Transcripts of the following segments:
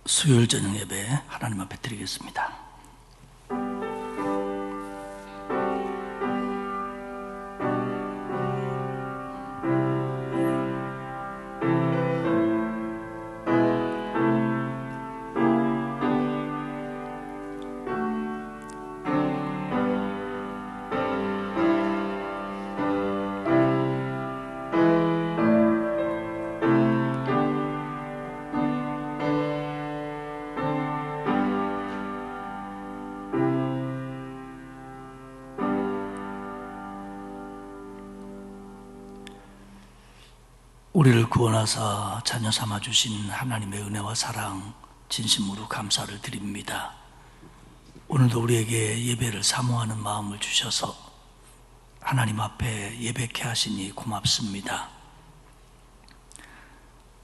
수요일 저녁 예배 하나님 앞에 드리겠습니다. 우리를 구원하사 자녀 삼아주신 하나님의 은혜와 사랑 진심으로 감사를 드립니다. 오늘도 우리에게 예배를 사모하는 마음을 주셔서 하나님 앞에 예배케 하시니 고맙습니다.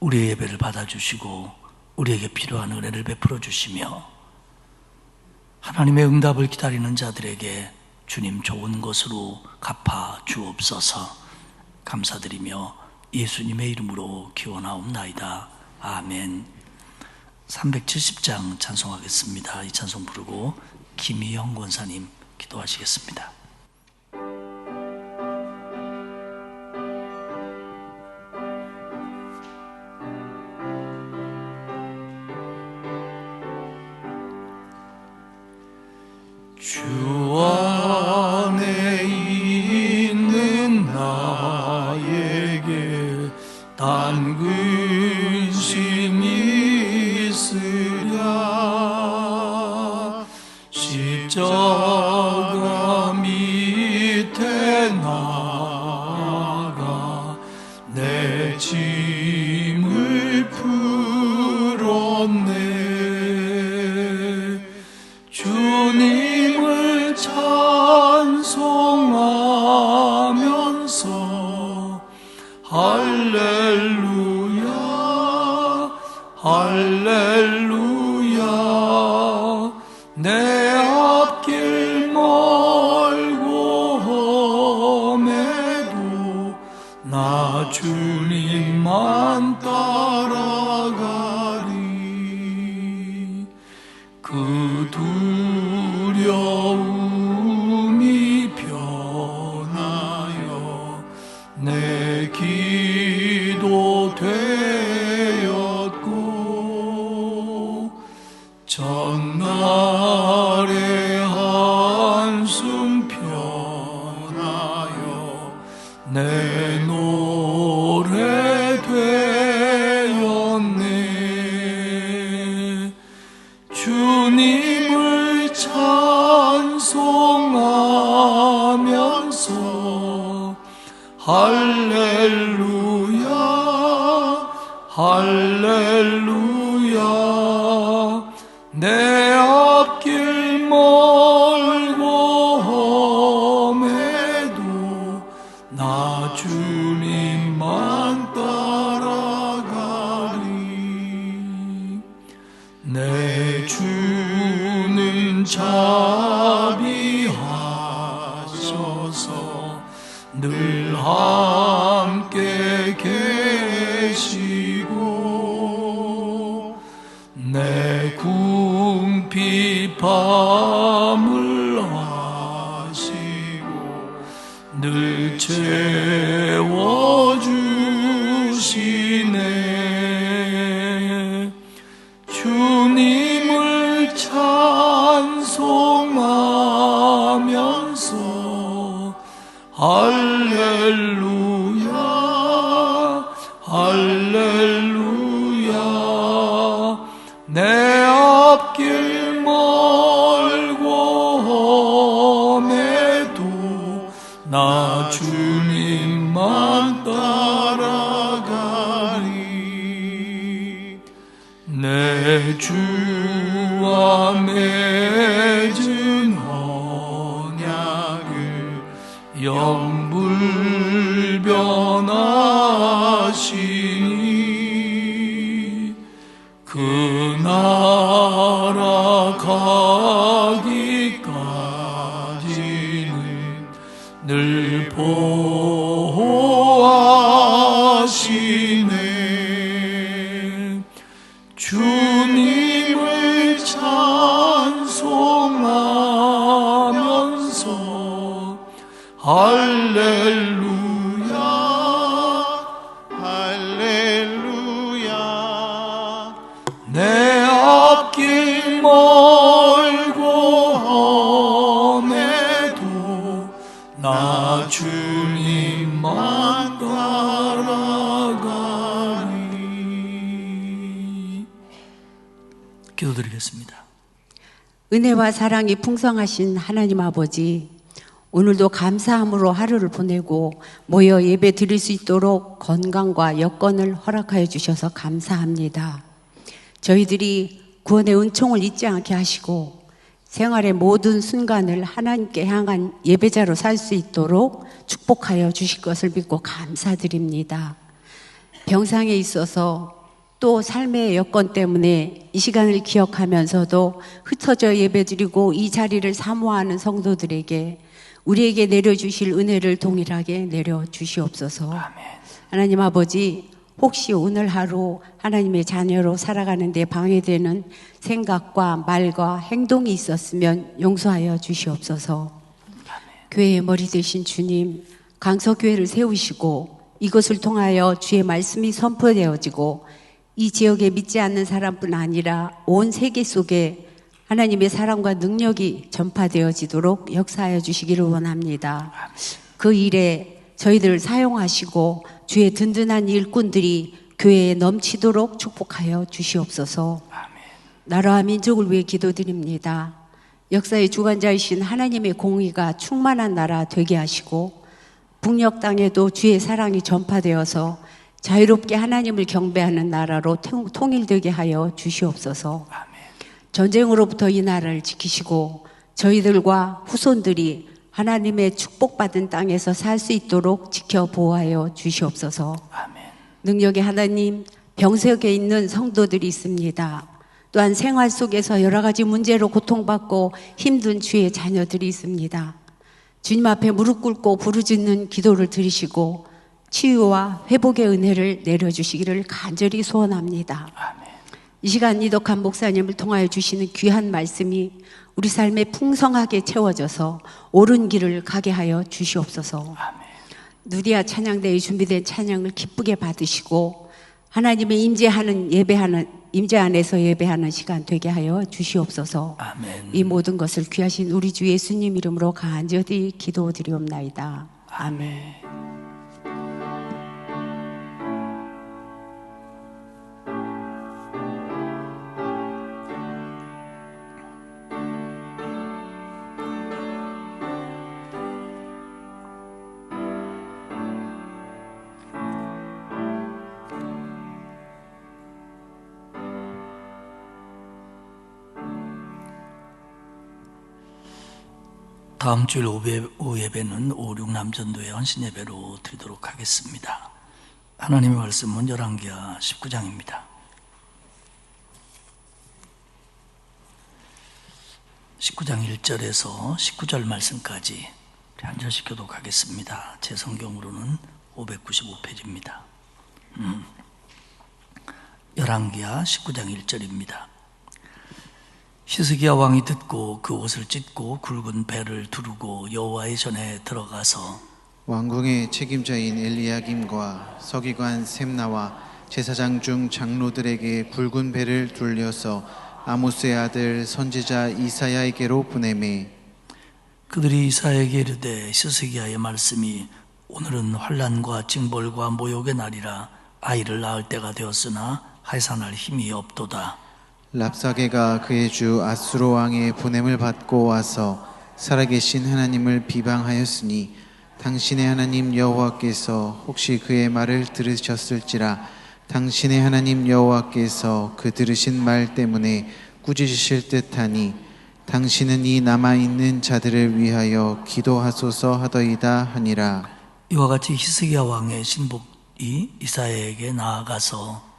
우리의 예배를 받아주시고 우리에게 필요한 은혜를 베풀어 주시며 하나님의 응답을 기다리는 자들에게 주님 좋은 것으로 갚아 주옵소서. 감사드리며 예수님의 이름으로 기원하옵나이다. 아멘. 370장 찬송하겠습니다. 이 찬송 부르고 김희영 권사님 기도하시겠습니다. 주 안에 있는 나에게 단 근심이 있으랴. 십자가 밑에 나가 내 짐을 풀었네. 주님을 찬송하면서 할렐루야 할렐루야. 내 앞길 멀고 험해도 나 주님만 따라가리. 그 두려움이 변하여 내 기도 되었고 전날의 한숨 편하여 내 노래 되었네. 주님을 찬송하면서 할렐루야 할렐루야. 내 앞길 멀고 험해도 나 주님만 따라가리. 내 주는 자비하셔서 늘 함께 계시고 내 궁핍함을 아시고 늘 채워주시네. 주님을 찬송하면서 할렐루야 할렐루야. 내 앞길 멀고 험해도 나 주님만 따라가리. 내 주와 맺은 언약을 영불변하시니 그 나라 가기까지는 늘 보호하시네. 주님 기도드리겠습니다. 은혜와 사랑이 풍성하신 하나님 아버지, 오늘도 감사함으로 하루를 보내고 모여 예배 드릴 수 있도록 건강과 여건을 허락하여 주셔서 감사합니다. 저희들이 구원의 은총을 잊지 않게 하시고 생활의 모든 순간을 하나님께 향한 예배자로 살 수 있도록 축복하여 주실 것을 믿고 감사드립니다. 병상에 있어서 또 삶의 여건 때문에 이 시간을 기억하면서도 흩어져 예배드리고 이 자리를 사모하는 성도들에게 우리에게 내려주실 은혜를 동일하게 내려주시옵소서. 아멘. 하나님 아버지, 혹시 오늘 하루 하나님의 자녀로 살아가는 데 방해되는 생각과 말과 행동이 있었으면 용서하여 주시옵소서. 교회의 머리 되신 주님, 강서교회를 세우시고 이것을 통하여 주의 말씀이 선포되어지고 이 지역에 믿지 않는 사람뿐 아니라 온 세계 속에 하나님의 사랑과 능력이 전파되어지도록 역사하여 주시기를 원합니다. 그 일에 저희들을 사용하시고 주의 든든한 일꾼들이 교회에 넘치도록 축복하여 주시옵소서. 나라와 민족을 위해 기도드립니다. 역사의 주관자이신 하나님의 공의가 충만한 나라 되게 하시고 북녘 땅에도 주의 사랑이 전파되어서 자유롭게 하나님을 경배하는 나라로 통일되게 하여 주시옵소서. 전쟁으로부터 이 나라를 지키시고 저희들과 후손들이 하나님의 축복받은 땅에서 살 수 있도록 지켜 보호하여 주시옵소서. 능력의 하나님, 병석에 있는 성도들이 있습니다. 또한 생활 속에서 여러 가지 문제로 고통받고 힘든 주의 자녀들이 있습니다. 주님 앞에 무릎 꿇고 부르짖는 기도를 들으시고 치유와 회복의 은혜를 내려주시기를 간절히 소원합니다. 이 시간 이덕한 목사님을 통하여 주시는 귀한 말씀이 우리 삶에 풍성하게 채워져서 옳은 길을 가게 하여 주시옵소서. 누리아 찬양대에 준비된 찬양을 기쁘게 받으시고 하나님의 임재 안에서 예배하는 시간 되게 하여 주시옵소서. 아멘. 이 모든 것을 귀하신 우리 주 예수님 이름으로 간절히 기도드리옵나이다. 아멘. 다음 주일 오후 예배는 5.6 남전도의 헌신예배로 드리도록 하겠습니다. 하나님의 말씀은 열왕기하 19장입니다. 19장 1절에서 19절 말씀까지 한 절씩 교독하겠습니다. 제 성경으로는 595페이지입니다. 열왕기하 19장 1절입니다. 히스기야 왕이 듣고 그 옷을 찢고 굵은 배를 두르고 여호와의 전에 들어가서 왕궁의 책임자인 엘리야김과 서기관 셈나와 제사장 중 장로들에게 굵은 배를 둘려서 아모스의 아들 선지자 이사야에게로 보내매 그들이 이사야에게 이르되 히스기야의 말씀이 오늘은 환난과 징벌과 모욕의 날이라 아이를 낳을 때가 되었으나 하여사날 힘이 없도다. 랍사게가 그의 주 아수르 왕의 보냄을 받고 와서 살아계신 하나님을 비방하였으니 당신의 하나님 여호와께서 혹시 그의 말을 들으셨을지라 당신의 하나님 여호와께서 그 들으신 말 때문에 꾸짖으실 듯하니 당신은 이 남아있는 자들을 위하여 기도하소서 하더이다 하니라. 이와 같이 히스기야 왕의 신복이 이사야에게 나아가서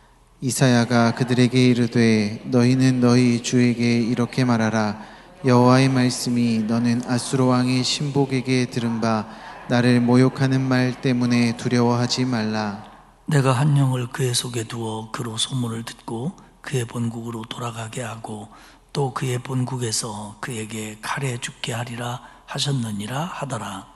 이사야가 그들에게 이르되 너희는 너희 주에게 이렇게 말하라. 여호와의 말씀이 너는 아수르 왕의 신복에게 들은 바 나를 모욕하는 말 때문에 두려워하지 말라. 내가 한 영을 그의 속에 두어 그로 소문을 듣고 그의 본국으로 돌아가게 하고 또 그의 본국에서 그에게 칼에 죽게 하리라 하셨느니라 하더라.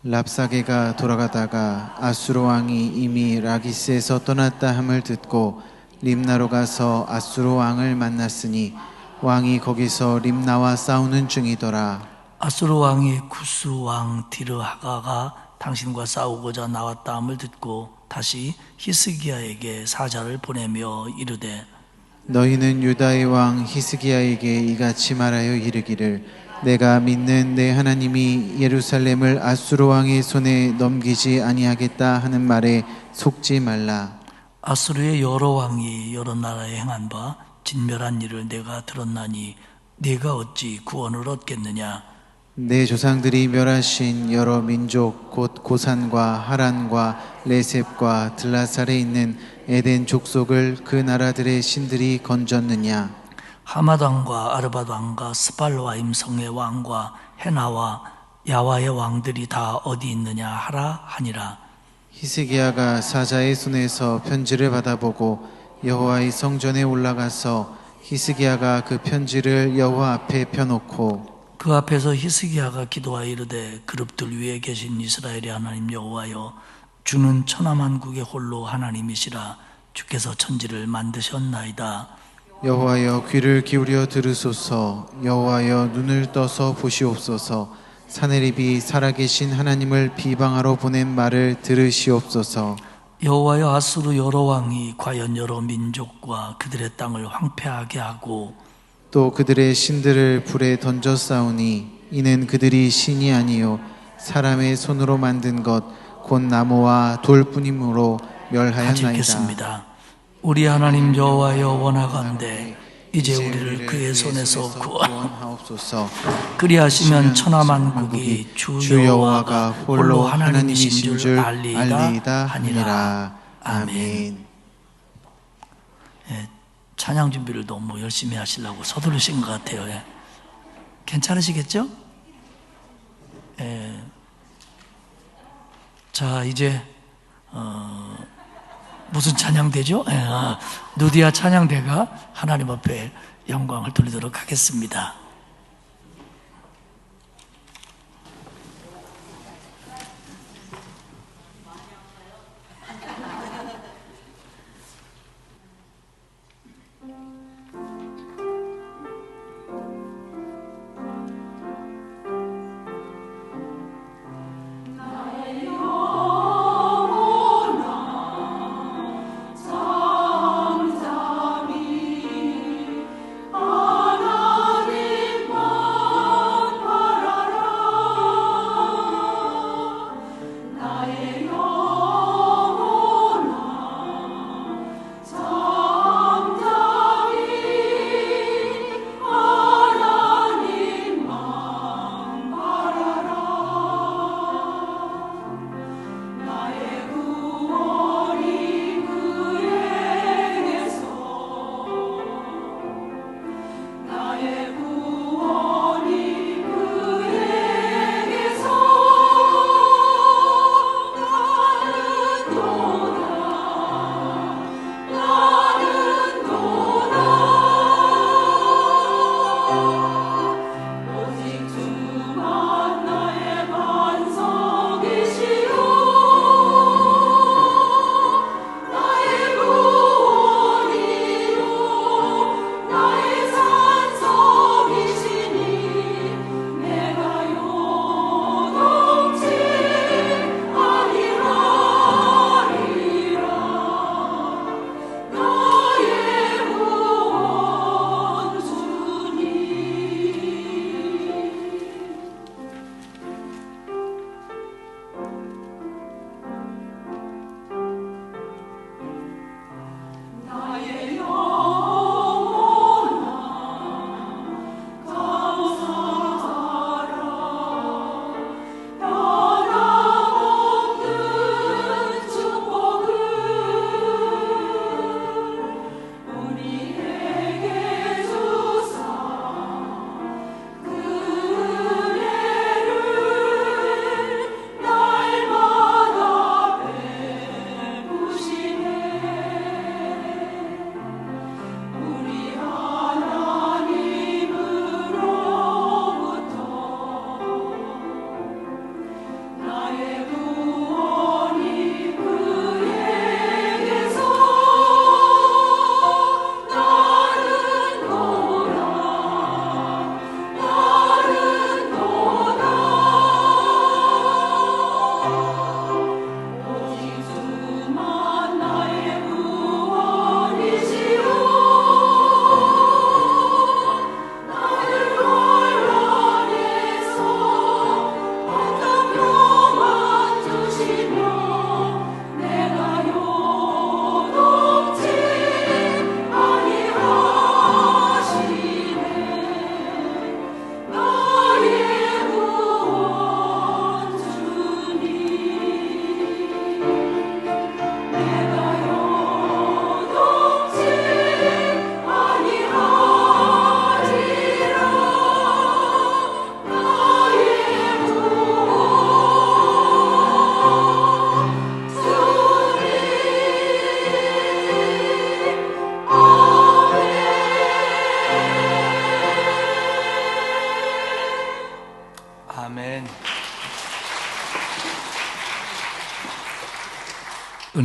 랍사게가 돌아가다가 아수르 왕이 이미 라기스에서 떠났다 함을 듣고 림나로 가서 아수르 왕을 만났으니 왕이 거기서 림나와 싸우는 중이더라. 아수르 왕이 구스 왕 디르하가가 당신과 싸우고자 나왔다 함을 듣고 다시 히스기야에게 사자를 보내며 이르되 너희는 유다의 왕 히스기야에게 이같이 말하여 이르기를 내가 믿는 내 하나님이 예루살렘을 아수르 왕의 손에 넘기지 아니하겠다 하는 말에 속지 말라. 아수르의 여러 왕이 여러 나라에 행한 바 진멸한 일을 내가 들었나니 네가 어찌 구원을 얻겠느냐. 내 조상들이 멸하신 여러 민족 곧 고산과 하란과 레셉과 들라살에 있는 에덴 족속을 그 나라들의 신들이 건졌느냐. 하맛 왕과 아르밧 왕과 스발와임 성의 왕과 헤나와 야와의 왕들이 다 어디 있느냐 하라 하니라. 히스기야가 사자의 손에서 편지를 받아보고 여호와의 성전에 올라가서 히스기야가 그 편지를 여호와 앞에 펴놓고 그 앞에서 히스기야가 기도하여 이르되 그룹들 위에 계신 이스라엘의 하나님 여호와여, 주는 천하만국의 홀로 하나님이시라. 주께서 천지를 만드셨나이다. 여호와여 귀를 기울여 들으소서. 여호와여 눈을 떠서 보시옵소서. 사내립이 살아계신 하나님을 비방하러 보낸 말을 들으시옵소서. 여호와여, 아수르 여러 왕이 과연 여러 민족과 그들의 땅을 황폐하게 하고 또 그들의 신들을 불에 던져 싸우니 이는 그들이 신이 아니요 사람의 손으로 만든 것 곧 나무와 돌뿐이므로 멸하였나이다. 가질겠습니다. 우리 하나님 여호와여, 원하건대 이제 우리를 그의 손에서 구원하옵소서. 그리하시면 천하만국이 주 여호와가 홀로 하나님이신 줄 알리이다 하니라. 아멘. 예, 찬양 준비를 너무 열심히 하시려고 서두르신 것 같아요. 예. 괜찮으시겠죠? 예. 자, 이제 무슨 찬양대죠? 예, 누디아 찬양대가 하나님 앞에 영광을 돌리도록 하겠습니다. 하나님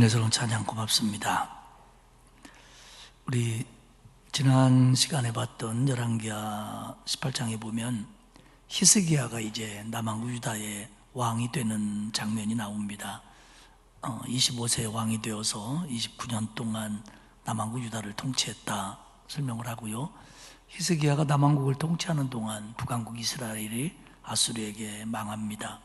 은혜스러운 찬양 고맙습니다. 우리 지난 시간에 봤던 열왕기하 18장에 보면 히스기야가 이제 남왕국 유다의 왕이 되는 장면이 나옵니다. 25세 왕이 되어서 29년 동안 남왕국 유다를 통치했다 설명을 하고요. 히스기야가 남왕국을 통치하는 동안 북왕국 이스라엘이 아수르에게 망합니다.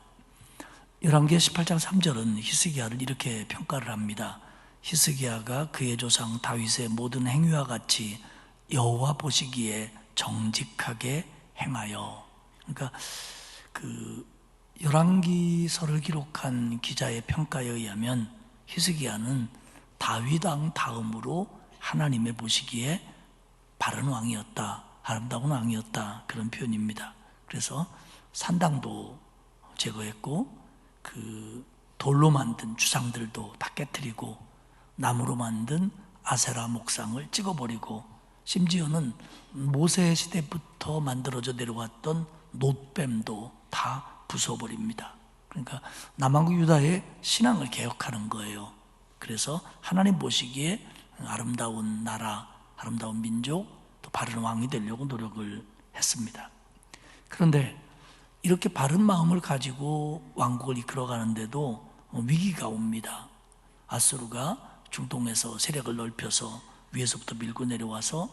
열왕기하 18장 3절은 히스기야를 이렇게 평가를 합니다. 히스기야가 그의 조상 다윗의 모든 행위와 같이 여호와 보시기에 정직하게 행하여. 그러니까 그 열왕기서를 기록한 기자의 평가에 의하면 히스기야는 다윗 왕 다음으로 하나님의 보시기에 바른 왕이었다, 아름다운 왕이었다, 그런 표현입니다. 그래서 산당도 제거했고 그 돌로 만든 주상들도 다 깨뜨리고 나무로 만든 아세라 목상을 찍어버리고 심지어는 모세 시대부터 만들어져 내려왔던 놋뱀도 다 부숴버립니다. 그러니까 남왕국 유다의 신앙을 개혁하는 거예요. 그래서 하나님 보시기에 아름다운 나라, 아름다운 민족, 또 바른 왕이 되려고 노력을 했습니다. 그런데 이렇게 바른 마음을 가지고 왕국을 이끌어가는데도 위기가 옵니다. 아수르가 중동에서 세력을 넓혀서 위에서부터 밀고 내려와서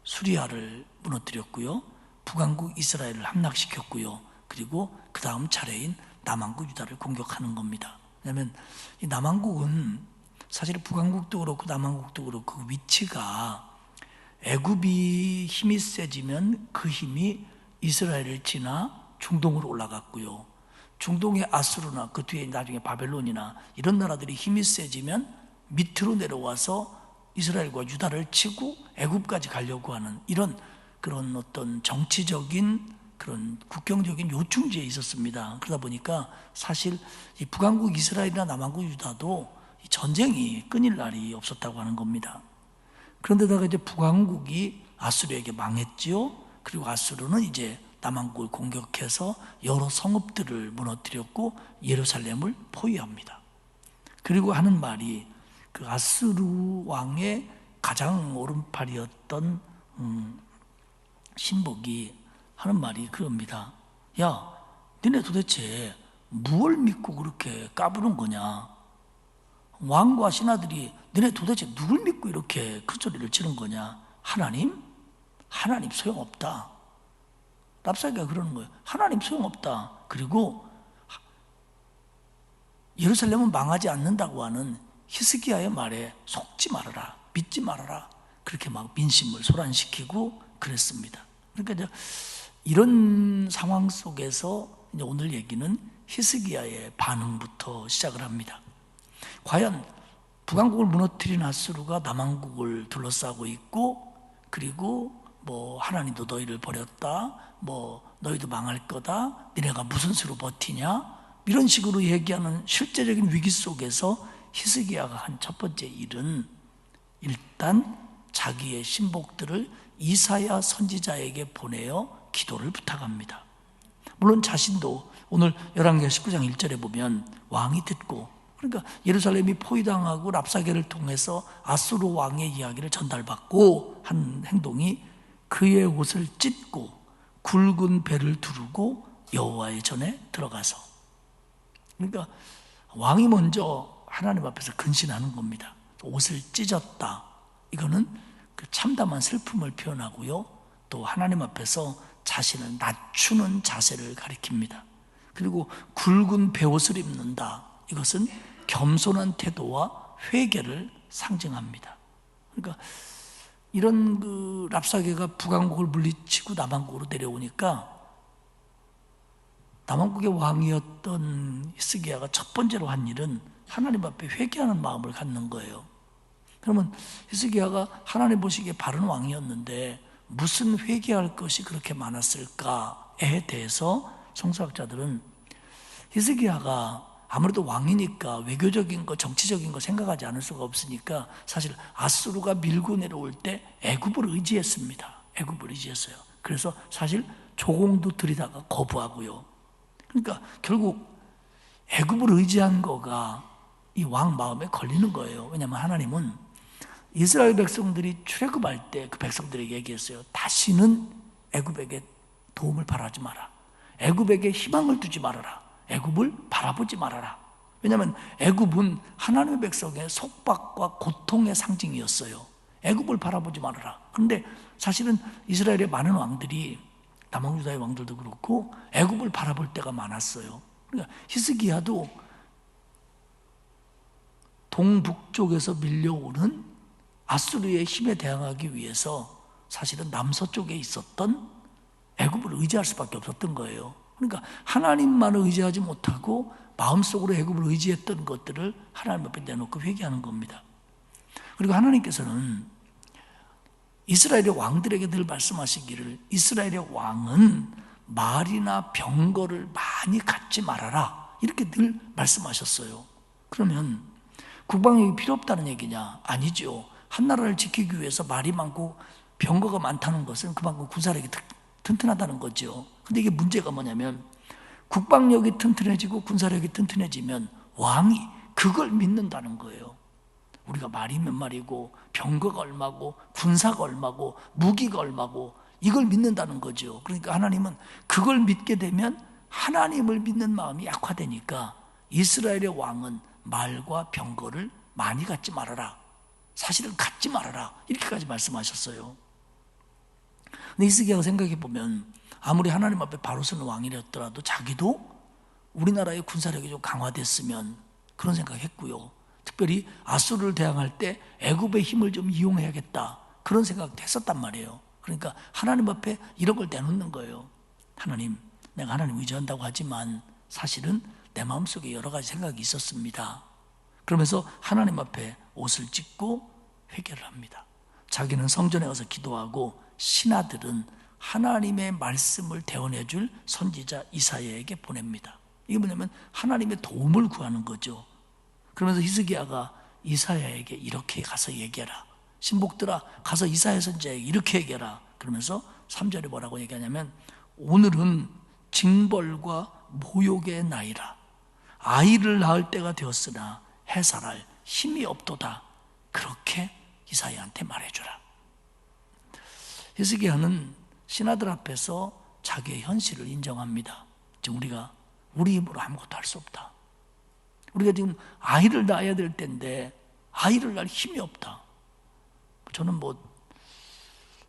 수리아를 무너뜨렸고요. 북왕국 이스라엘을 함락시켰고요. 그리고 그 다음 차례인 남왕국 유다를 공격하는 겁니다. 왜냐하면 이 남왕국은 사실 북왕국도 그렇고 남왕국도 그렇고 그 위치가 애굽이 힘이 세지면 그 힘이 이스라엘을 지나 중동으로 올라갔고요. 중동의 아수르나 그 뒤에 나중에 바벨론이나 이런 나라들이 힘이 세지면 밑으로 내려와서 이스라엘과 유다를 치고 애굽까지 가려고 하는 이런 그런 어떤 정치적인 그런 국경적인 요충지에 있었습니다. 그러다 보니까 사실 이 북왕국 이스라엘이나 남왕국 유다도 전쟁이 끊일 날이 없었다고 하는 겁니다. 그런데다가 이제 북왕국이 아수르에게 망했지요. 그리고 아수르는 이제 남왕국을 공격해서 여러 성읍들을 무너뜨렸고 예루살렘을 포위합니다. 그리고 하는 말이 그 아수르 왕의 가장 오른팔이었던 신복이 하는 말이 그럽니다. 야, 너네 도대체 무엇을 믿고 그렇게 까부는 거냐? 왕과 신하들이 너네 도대체 누굴 믿고 이렇게 큰 소리를 치는 거냐? 하나님? 하나님 소용없다. 랍사기가 그러는 거예요. 하나님 소용없다. 그리고 예루살렘은 망하지 않는다고 하는 히스기야의 말에 속지 말아라, 믿지 말아라. 그렇게 막 민심을 소란시키고 그랬습니다. 그러니까 이제 이런 상황 속에서 이제 오늘 얘기는 히스기야의 반응부터 시작을 합니다. 과연 북왕국을 무너뜨린 아수르가 남왕국을 둘러싸고 있고, 그리고 뭐 하나님도 너희를 버렸다, 뭐 너희도 망할 거다, 니네가 무슨 수로 버티냐, 이런 식으로 얘기하는 실제적인 위기 속에서 히스기야가 한 첫 번째 일은 일단 자기의 신복들을 이사야 선지자에게 보내어 기도를 부탁합니다. 물론 자신도 오늘 열왕기하 19장 1절에 보면 왕이 듣고, 그러니까 예루살렘이 포위당하고 랍사게를 통해서 아수르 왕의 이야기를 전달받고 한 행동이 그의 옷을 찢고 굵은 배를 두르고 여호와의 전에 들어가서, 그러니까 왕이 먼저 하나님 앞에서 근신하는 겁니다. 옷을 찢었다. 이거는 그 참담한 슬픔을 표현하고요. 또 하나님 앞에서 자신을 낮추는 자세를 가리킵니다. 그리고 굵은 베옷을 입는다. 이것은 겸손한 태도와 회개를 상징합니다. 그러니까 이런 그 랍사게가 북왕국을 물리치고 남왕국으로 내려오니까 남왕국의 왕이었던 히스기야가 첫 번째로 한 일은 하나님 앞에 회개하는 마음을 갖는 거예요. 그러면 히스기야가 하나님 보시기에 바른 왕이었는데 무슨 회개할 것이 그렇게 많았을까에 대해서 성서학자들은 히스기야가 아무래도 왕이니까 외교적인 거, 정치적인 거 생각하지 않을 수가 없으니까 사실 아수르가 밀고 내려올 때 애굽을 의지했습니다. 애굽을 의지했어요. 그래서 사실 조공도 들이다가 거부하고요. 그러니까 결국 애굽을 의지한 거가 이 왕 마음에 걸리는 거예요. 왜냐하면 하나님은 이스라엘 백성들이 출애굽할 때 그 백성들에게 얘기했어요. 다시는 애굽에게 도움을 바라지 마라. 애굽에게 희망을 두지 말아라. 애굽을 바라보지 말아라. 왜냐하면 애굽은 하나님의 백성의 속박과 고통의 상징이었어요. 애굽을 바라보지 말아라. 그런데 사실은 이스라엘의 많은 왕들이, 남왕유다의 왕들도 그렇고 애굽을 바라볼 때가 많았어요. 그러니까 히스기야도 동북쪽에서 밀려오는 아수르의 힘에 대항하기 위해서 사실은 남서쪽에 있었던 애굽을 의지할 수밖에 없었던 거예요. 그러니까 하나님만을 의지하지 못하고 마음속으로 애굽을 의지했던 것들을 하나님 앞에 내놓고 회개하는 겁니다. 그리고 하나님께서는 이스라엘의 왕들에게 늘 말씀하시기를 이스라엘의 왕은 말이나 병거를 많이 갖지 말아라, 이렇게 늘 말씀하셨어요. 그러면 국방력이 필요 없다는 얘기냐? 아니죠. 한 나라를 지키기 위해서 말이 많고 병거가 많다는 것은 그만큼 군사력이 튼튼하다는 거죠. 근데 이게 문제가 뭐냐면 국방력이 튼튼해지고 군사력이 튼튼해지면 왕이 그걸 믿는다는 거예요. 우리가 말이 몇 마리고 병거가 얼마고 군사가 얼마고 무기가 얼마고 이걸 믿는다는 거죠. 그러니까 하나님은 그걸 믿게 되면 하나님을 믿는 마음이 약화되니까 이스라엘의 왕은 말과 병거를 많이 갖지 말아라. 사실은 갖지 말아라. 이렇게까지 말씀하셨어요. 근데 히스기야가 생각해 보면 아무리 하나님 앞에 바로 서는 왕이었더라도 자기도 우리나라의 군사력이 좀 강화됐으면 그런 생각했고요. 특별히 아수르를 대항할 때 애굽의 힘을 좀 이용해야겠다, 그런 생각도 했었단 말이에요. 그러니까 하나님 앞에 이런 걸 내놓는 거예요. 하나님, 내가 하나님 의지한다고 하지만 사실은 내 마음속에 여러 가지 생각이 있었습니다. 그러면서 하나님 앞에 옷을 찢고 회개를 합니다. 자기는 성전에 가서 기도하고 신하들은 하나님의 말씀을 대언해 줄 선지자 이사야에게 보냅니다. 이게 뭐냐면 하나님의 도움을 구하는 거죠. 그러면서 히스기야가 이사야에게 이렇게 가서 얘기해라. 신복들아, 가서 이사야 선지자에게 이렇게 얘기해라. 그러면서 3절에 뭐라고 얘기하냐면 오늘은 징벌과 모욕의 나이라. 아이를 낳을 때가 되었으나 해살할 힘이 없도다. 그렇게 이사야한테 말해주라. 히스기야는 신하들 앞에서 자기의 현실을 인정합니다. 지금 우리가 우리 힘으로 아무것도 할 수 없다. 우리가 지금 아이를 낳아야 될 때인데 아이를 낳을 힘이 없다. 저는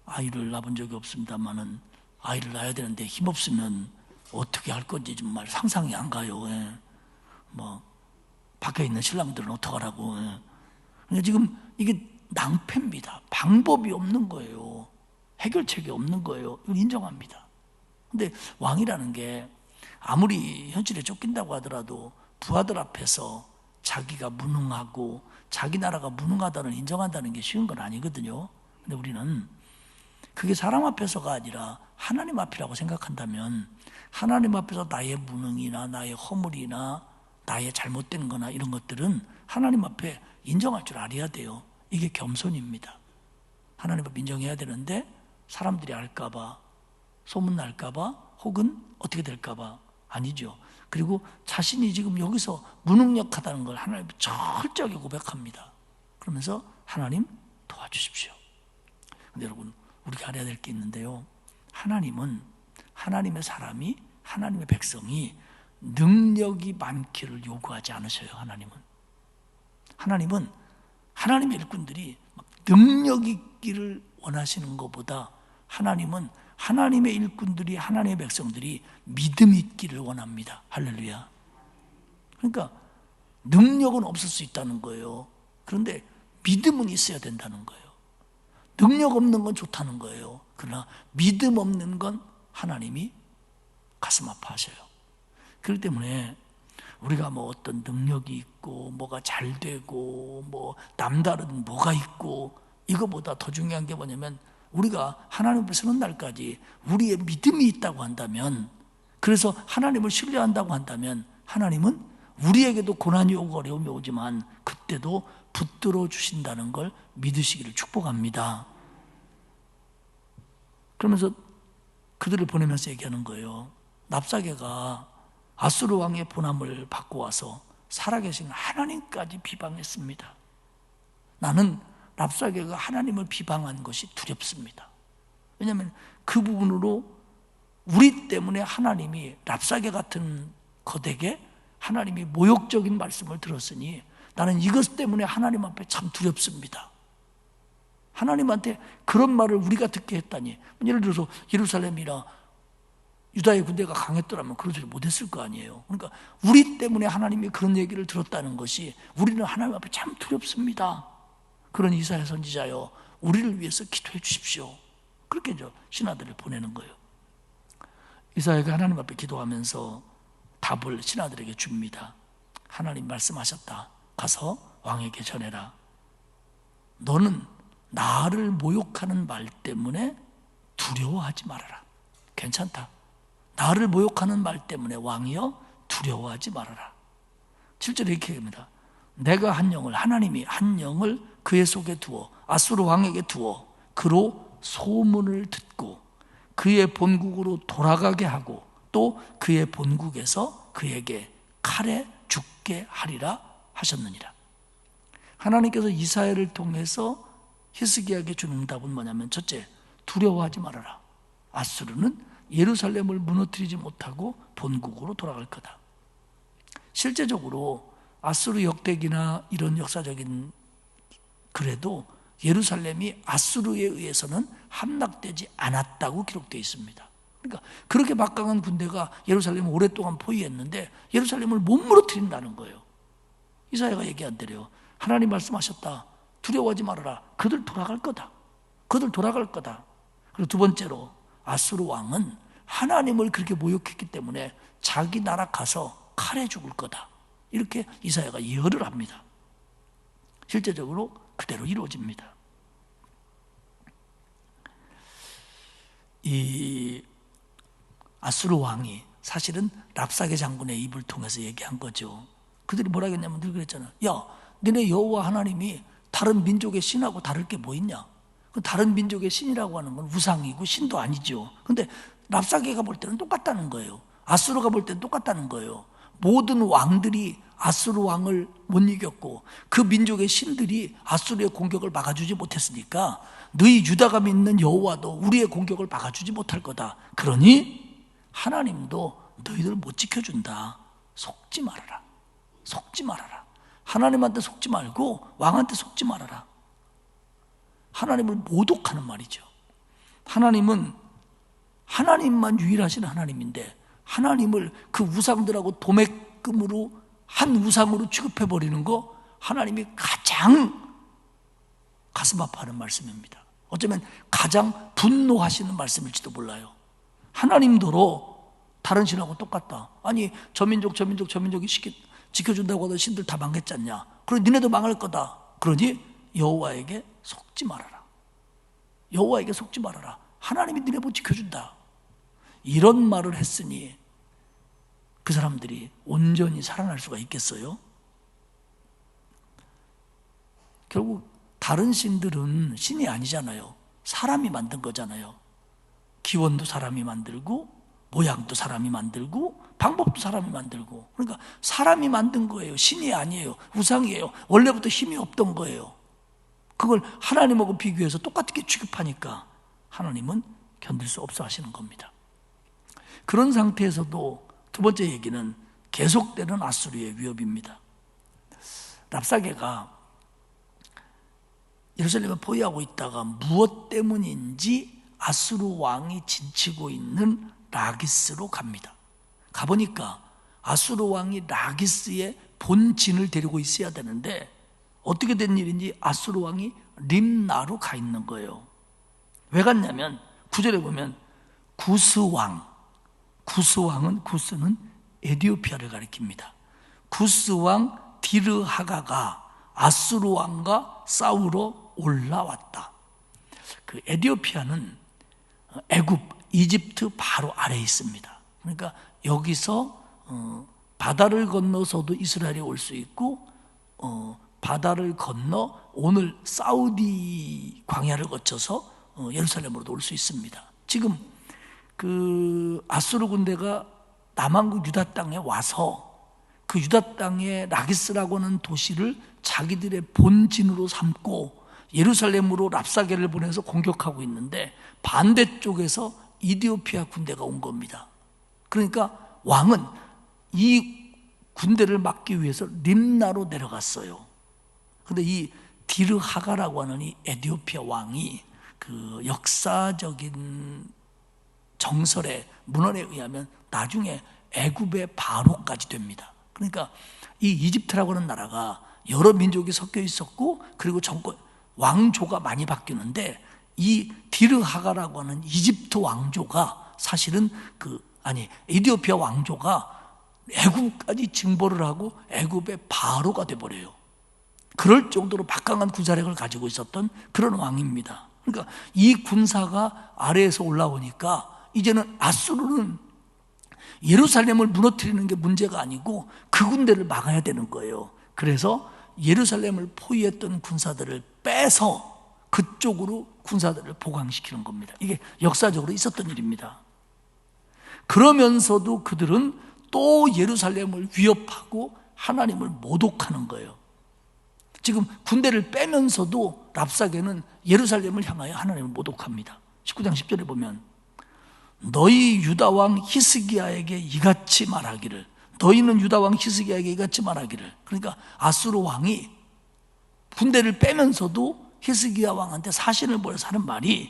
아이를 낳은 적이 없습니다만은 아이를 낳아야 되는데 힘 없으면 어떻게 할 건지 정말 상상이 안 가요. 밖에 있는 신랑들은 어떡하라고. 그러니까 지금 이게 낭패입니다. 방법이 없는 거예요. 해결책이 없는 거예요. 이걸 인정합니다. 근데 왕이라는 게 아무리 현실에 쫓긴다고 하더라도 부하들 앞에서 자기가 무능하고 자기 나라가 무능하다는 인정한다는 게 쉬운 건 아니거든요. 근데 우리는 그게 사람 앞에서가 아니라 하나님 앞이라고 생각한다면 하나님 앞에서 나의 무능이나 나의 허물이나 나의 잘못된 거나 이런 것들은 하나님 앞에 인정할 줄 알아야 돼요. 이게 겸손입니다. 하나님 앞에 인정해야 되는데 사람들이 알까봐, 소문날까봐, 혹은 어떻게 될까봐. 아니죠. 그리고 자신이 지금 여기서 무능력하다는 걸 하나님 앞에 철저하게 고백합니다. 그러면서 하나님 도와주십시오. 근데 여러분, 우리가 알아야 될 게 있는데요. 하나님은 하나님의 사람이, 하나님의 백성이 능력이 많기를 요구하지 않으셔요. 하나님은 하나님의 일꾼들이 능력이 있기를 원하시는 것보다 하나님은 하나님의 일꾼들이, 하나님의 백성들이 믿음이 있기를 원합니다. 할렐루야. 그러니까 능력은 없을 수 있다는 거예요. 그런데 믿음은 있어야 된다는 거예요. 능력 없는 건 좋다는 거예요. 그러나 믿음 없는 건 하나님이 가슴 아파하셔요. 그렇기 때문에 우리가 어떤 능력이 있고 뭐가 잘 되고 남다른 뭐가 있고 이거보다 더 중요한 게 뭐냐면 우리가 하나님 앞에 서는 날까지 우리의 믿음이 있다고 한다면, 그래서 하나님을 신뢰한다고 한다면 하나님은 우리에게도 고난이 오고 어려움이 오지만 그때도 붙들어 주신다는 걸 믿으시기를 축복합니다. 그러면서 그들을 보내면서 얘기하는 거예요. 랍사게가 아수르 왕의 본함을 받고 와서 살아계신 하나님까지 비방했습니다. 나는 랍사게가 하나님을 비방한 것이 두렵습니다. 왜냐하면 그 부분으로 우리 때문에 하나님이 랍사게 같은 거덱에 하나님이 모욕적인 말씀을 들었으니 나는 이것 때문에 하나님 앞에 참 두렵습니다. 하나님한테 그런 말을 우리가 듣게 했다니. 예를 들어서 예루살렘이나 유다의 군대가 강했더라면 그런 소리 못했을 거 아니에요. 그러니까 우리 때문에 하나님이 그런 얘기를 들었다는 것이 우리는 하나님 앞에 참 두렵습니다. 그런 이사야 선지자여, 우리를 위해서 기도해 주십시오. 그렇게 이제 신하들을 보내는 거예요. 이사야가 하나님 앞에 기도하면서 답을 신하들에게 줍니다. 하나님 말씀하셨다. 가서 왕에게 전해라. 너는 나를 모욕하는 말 때문에 두려워하지 말아라. 괜찮다. 나를 모욕하는 말 때문에 왕이여 두려워하지 말아라. 실제로 이렇게 합니다. 내가 한 영을, 하나님이 한 영을 그의 속에 두어 아수르 왕에게 두어 그로 소문을 듣고 그의 본국으로 돌아가게 하고 또 그의 본국에서 그에게 칼에 죽게 하리라 하셨느니라. 하나님께서 이사야를 통해서 히스기야에게 주는 응답은 뭐냐면, 첫째, 두려워하지 말아라. 아수르는 예루살렘을 무너뜨리지 못하고 본국으로 돌아갈 거다. 실제적으로 아수르 역대기나 이런 역사적인 그래도 예루살렘이 아수르에 의해서는 함락되지 않았다고 기록되어 있습니다. 그러니까 그렇게 막강한 군대가 예루살렘을 오랫동안 포위했는데 예루살렘을 못 무너뜨린다는 거예요. 이사야가 얘기한 대로 하나님 말씀하셨다. 두려워하지 말아라. 그들 돌아갈 거다. 그들 돌아갈 거다. 그리고 두 번째로 아수르 왕은 하나님을 그렇게 모욕했기 때문에 자기 나라 가서 칼에 죽을 거다. 이렇게 이사야가 예언을 합니다. 실제적으로 그대로 이루어집니다. 이 아수르 왕이 사실은 랍사게 장군의 입을 통해서 얘기한 거죠. 그들이 뭐라 했냐면 늘 그랬잖아. 야, 너네 여호와 하나님이 다른 민족의 신하고 다를 게 뭐 있냐? 다른 민족의 신이라고 하는 건 우상이고 신도 아니죠. 근데 랍사게가 볼 때는 똑같다는 거예요. 아수르가 볼 때는 똑같다는 거예요. 모든 왕들이 아수르 왕을 못 이겼고 그 민족의 신들이 아수르의 공격을 막아주지 못했으니까 너희 유다가 믿는 여호와도 우리의 공격을 막아주지 못할 거다. 그러니 하나님도 너희들 못 지켜준다. 속지 말아라. 속지 말아라. 하나님한테 속지 말고 왕한테 속지 말아라. 하나님을 모독하는 말이죠. 하나님은 하나님만 유일하신 하나님인데 하나님을 그 우상들하고 도매금으로 한 우상으로 취급해버리는 거 하나님이 가장 가슴 아파하는 말씀입니다. 어쩌면 가장 분노하시는 말씀일지도 몰라요. 하나님도로 다른 신하고 똑같다. 아니 저 민족이 지켜준다고 하던 신들 다 망했지 않냐. 그럼 니네도 망할 거다. 그러니 여호와에게 속지 말아라. 여호와에게 속지 말아라. 하나님이 니네 못 지켜준다. 이런 말을 했으니 그 사람들이 온전히 살아날 수가 있겠어요? 결국 다른 신들은 신이 아니잖아요. 사람이 만든 거잖아요. 기원도 사람이 만들고 모양도 사람이 만들고 방법도 사람이 만들고, 그러니까 사람이 만든 거예요. 신이 아니에요. 우상이에요. 원래부터 힘이 없던 거예요. 그걸 하나님하고 비교해서 똑같게 취급하니까 하나님은 견딜 수 없어 하시는 겁니다. 그런 상태에서도 두 번째 얘기는 계속되는 아수르의 위협입니다. 랍사게가 예루살렘을 포위하고 있다가 무엇 때문인지 아수르 왕이 진치고 있는 라기스로 갑니다. 가보니까 아수르 왕이 라기스의 본진을 데리고 있어야 되는데 어떻게 된 일인지 아수르 왕이 림나로 가 있는 거예요. 왜 갔냐면 9절에 보면 구스는 에디오피아를 가리킵니다. 구스 왕 디르하가가 아수르 왕과 싸우러 올라왔다. 그 에디오피아는 애굽, 이집트 바로 아래에 있습니다. 그러니까 여기서 바다를 건너서도 이스라엘에 올 수 있고 바다를 건너 오늘 사우디 광야를 거쳐서 예루살렘으로도 올 수 있습니다. 지금 그 아수르 군대가 남한국 유다 땅에 와서 그 그 유다 땅의 라기스라고 하는 도시를 자기들의 본진으로 삼고 예루살렘으로 랍사게를 보내서 공격하고 있는데 반대쪽에서 이디오피아 군대가 온 겁니다. 그러니까 왕은 이 군대를 막기 위해서 림나로 내려갔어요. 그런데 이 디르하가라고 하는 이 에디오피아 왕이 그 역사적인 정설의 문헌에 의하면 나중에 애굽의 바로까지 됩니다. 그러니까 이 이집트라고 하는 나라가 여러 민족이 섞여 있었고 그리고 정권 왕조가 많이 바뀌는데 이 디르하가라고 하는 이집트 왕조가 사실은 에디오피아 왕조가 애굽까지 징벌을 하고 애굽의 바로가 돼버려요. 그럴 정도로 막강한 군사력을 가지고 있었던 그런 왕입니다. 그러니까 이 군사가 아래에서 올라오니까 이제는 아수르는 예루살렘을 무너뜨리는 게 문제가 아니고 그 군대를 막아야 되는 거예요. 그래서 예루살렘을 포위했던 군사들을 빼서 그쪽으로 군사들을 보강시키는 겁니다. 이게 역사적으로 있었던 일입니다. 그러면서도 그들은 또 예루살렘을 위협하고 하나님을 모독하는 거예요. 지금 군대를 빼면서도 랍사게는 예루살렘을 향하여 하나님을 모독합니다. 19장 10절에 보면 너희 유다왕 히스기야에게 이같이 말하기를, 너희는 유다왕 히스기야에게 이같이 말하기를, 그러니까 아수르 왕이 군대를 빼면서도 히스기야 왕한테 사신을 보내서 하는 말이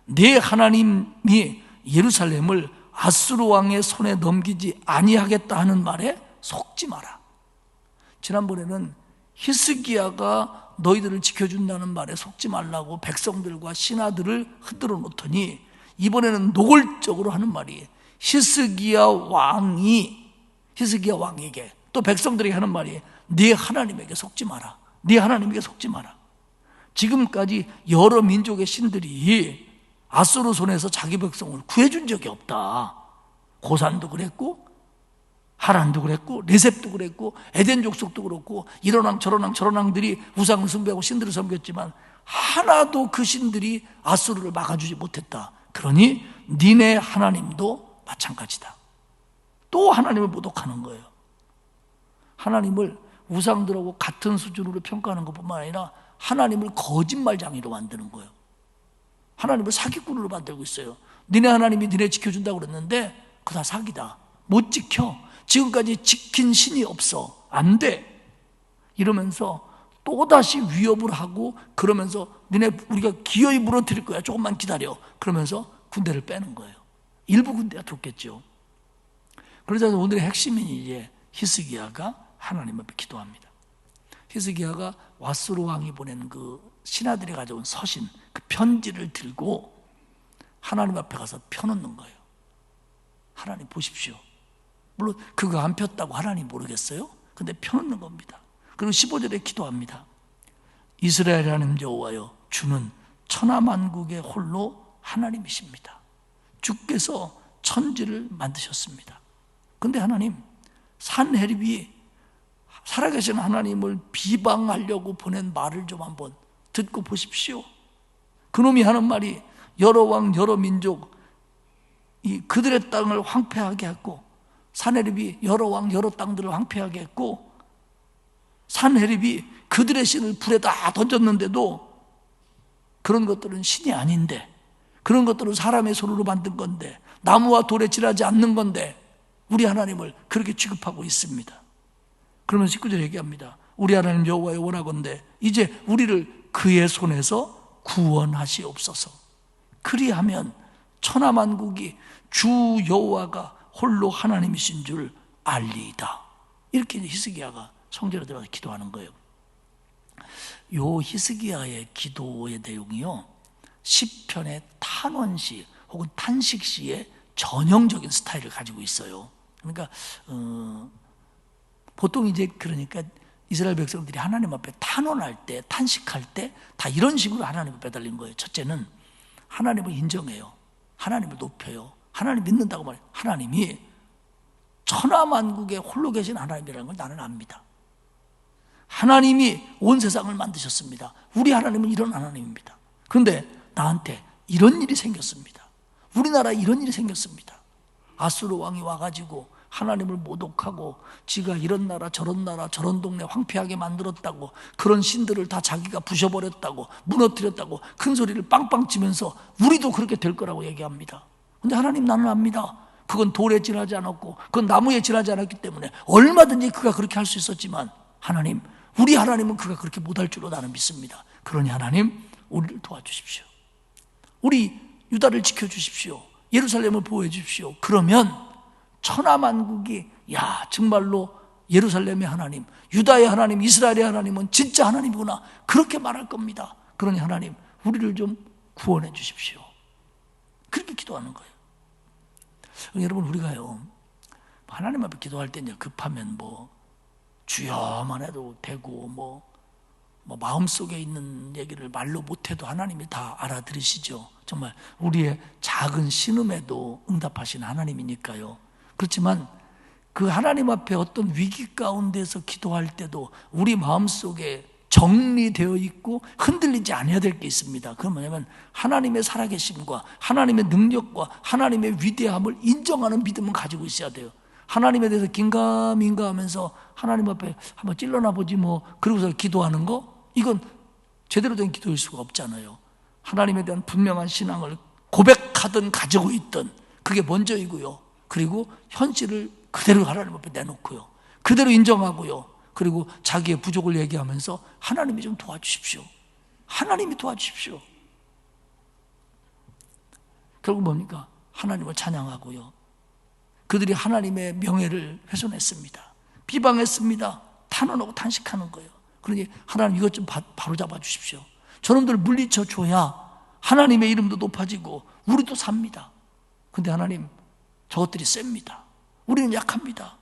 내 하나님이 예루살렘을 아수르 왕의 손에 넘기지 아니하겠다 하는 말에 속지 마라. 지난번에는 히스기야가 너희들을 지켜준다는 말에 속지 말라고 백성들과 신하들을 흔들어 놓더니 이번에는 노골적으로 하는 말이 히스기야 왕에게 또 백성들에게 하는 말이 네 하나님에게 속지 마라. 네 하나님에게 속지 마라. 지금까지 여러 민족의 신들이 아수르 손에서 자기 백성을 구해준 적이 없다. 고산도 그랬고 하란도 그랬고 레셉도 그랬고 에덴 족속도 그렇고 이런 왕 저런 왕 저런 왕들이 우상을 숭배하고 신들을 섬겼지만 하나도 그 신들이 아수르를 막아주지 못했다. 그러니 니네 하나님도 마찬가지다. 또 하나님을 모독하는 거예요. 하나님을 우상들하고 같은 수준으로 평가하는 것뿐만 아니라 하나님을 거짓말장이로 만드는 거예요. 하나님을 사기꾼으로 만들고 있어요. 니네 하나님이 니네 지켜준다고 그랬는데 그거 다 사기다. 못 지켜. 지금까지 지킨 신이 없어. 안 돼. 이러면서 또다시 위협을 하고 그러면서 우리가 기어이 무너뜨릴 거야. 조금만 기다려. 그러면서 군대를 빼는 거예요. 일부 군대가 들었겠죠. 그러자 오늘의 핵심인 이제 히스기야가 하나님 앞에 기도합니다. 히스기야가 아수르 왕이 보낸 그 신하들이 가져온 서신, 그 편지를 들고 하나님 앞에 가서 펴놓는 거예요. 하나님 보십시오. 물론 그거 안 폈다고 하나님 모르겠어요? 근데 펴놓는 겁니다. 그리고 15절에 기도합니다. 이스라엘 하나님 여호와여, 주는 천하만국의 홀로 하나님이십니다. 주께서 천지를 만드셨습니다. 근데 하나님, 산헤립이 살아계신 하나님을 비방하려고 보낸 말을 좀 한번 듣고 보십시오. 그놈이 하는 말이 여러 왕 여러 민족 그들의 땅을 황폐하게 했고, 산헤립이 여러 왕 여러 땅들을 황폐하게 했고, 산헤립이 그들의 신을 불에다 던졌는데도 그런 것들은 신이 아닌데, 그런 것들은 사람의 손으로 만든 건데, 나무와 돌에 칠하지 않는 건데 우리 하나님을 그렇게 취급하고 있습니다. 그러면 19절에 얘기합니다. 우리 하나님 여호와여, 원하건대 이제 우리를 그의 손에서 구원하시옵소서. 그리하면 천하만국이 주 여호와가 홀로 하나님이신 줄 알리이다. 이렇게 히스기야가 성전에 들어가서 기도하는 거예요. 요 히스기야의 기도의 내용이요, 시편의 탄원시 혹은 탄식시의 전형적인 스타일을 가지고 있어요. 그러니까 보통 이제 그러니까 이스라엘 백성들이 하나님 앞에 탄원할 때, 탄식할 때 다 이런 식으로 하나님을 빼달린 거예요. 첫째는 하나님을 인정해요. 하나님을 높여요. 하나님 믿는다고 말해요. 하나님이 천하만국에 홀로 계신 하나님이라는 걸 나는 압니다. 하나님이 온 세상을 만드셨습니다. 우리 하나님은 이런 하나님입니다. 그런데 나한테 이런 일이 생겼습니다. 우리나라에 이런 일이 생겼습니다. 아수르 왕이 와가지고 하나님을 모독하고 지가 이런 나라 저런 동네 황폐하게 만들었다고, 그런 신들을 다 자기가 부셔버렸다고, 무너뜨렸다고 큰 소리를 빵빵 치면서 우리도 그렇게 될 거라고 얘기합니다. 근데 하나님 나는 압니다. 그건 돌에 지나지 않았고 그건 나무에 지나지 않았기 때문에 얼마든지 그가 그렇게 할 수 있었지만 하나님, 우리 하나님은 그가 그렇게 못할 줄로 나는 믿습니다. 그러니 하나님, 우리를 도와주십시오. 우리 유다를 지켜주십시오. 예루살렘을 보호해 주십시오. 그러면 천하만국이 야, 정말로 예루살렘의 하나님, 유다의 하나님, 이스라엘의 하나님은 진짜 하나님이구나, 그렇게 말할 겁니다. 그러니 하나님, 우리를 좀 구원해 주십시오. 그렇게 기도하는 거예요. 여러분, 우리가요, 하나님 앞에 기도할 때 이제 급하면 주여만 해도 되고 마음속에 있는 얘기를 말로 못해도 하나님이 다 알아들으시죠. 정말 우리의 작은 신음에도 응답하시는 하나님이니까요. 그렇지만 그 하나님 앞에 어떤 위기 가운데서 기도할 때도 우리 마음속에 정리되어 있고 흔들리지 않아야 될 게 있습니다. 그건 뭐냐면 하나님의 살아계심과 하나님의 능력과 하나님의 위대함을 인정하는 믿음은 가지고 있어야 돼요. 하나님에 대해서 긴가민가 하면서 하나님 앞에 한번 찔러나 보지 그러고서 기도하는 거, 이건 제대로 된 기도일 수가 없잖아요. 하나님에 대한 분명한 신앙을 고백하든 가지고 있든 그게 먼저이고요. 그리고 현실을 그대로 하나님 앞에 내놓고요, 그대로 인정하고요, 그리고 자기의 부족을 얘기하면서 하나님이 좀 도와주십시오. 하나님이 도와주십시오. 결국 뭡니까? 하나님을 찬양하고요. 그들이 하나님의 명예를 훼손했습니다. 비방했습니다. 탄원하고 탄식하는 거예요. 그러니 하나님, 이것 좀 바로잡아 주십시오. 저놈들 물리쳐 줘야 하나님의 이름도 높아지고 우리도 삽니다. 근데 하나님, 저것들이 셉니다. 우리는 약합니다.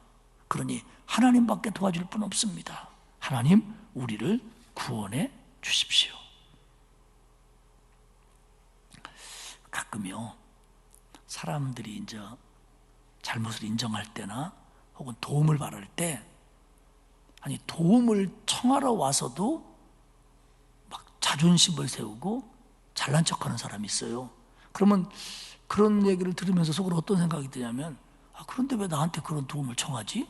그러니 하나님밖에 도와줄 분 없습니다. 하나님, 우리를 구원해 주십시오. 가끔요, 사람들이 이제 잘못을 인정할 때나 혹은 도움을 바랄 때, 도움을 청하러 와서도 막 자존심을 세우고 잘난 척하는 사람이 있어요. 그러면 그런 얘기를 들으면서 속으로 어떤 생각이 드냐면, 그런데 왜 나한테 그런 도움을 청하지?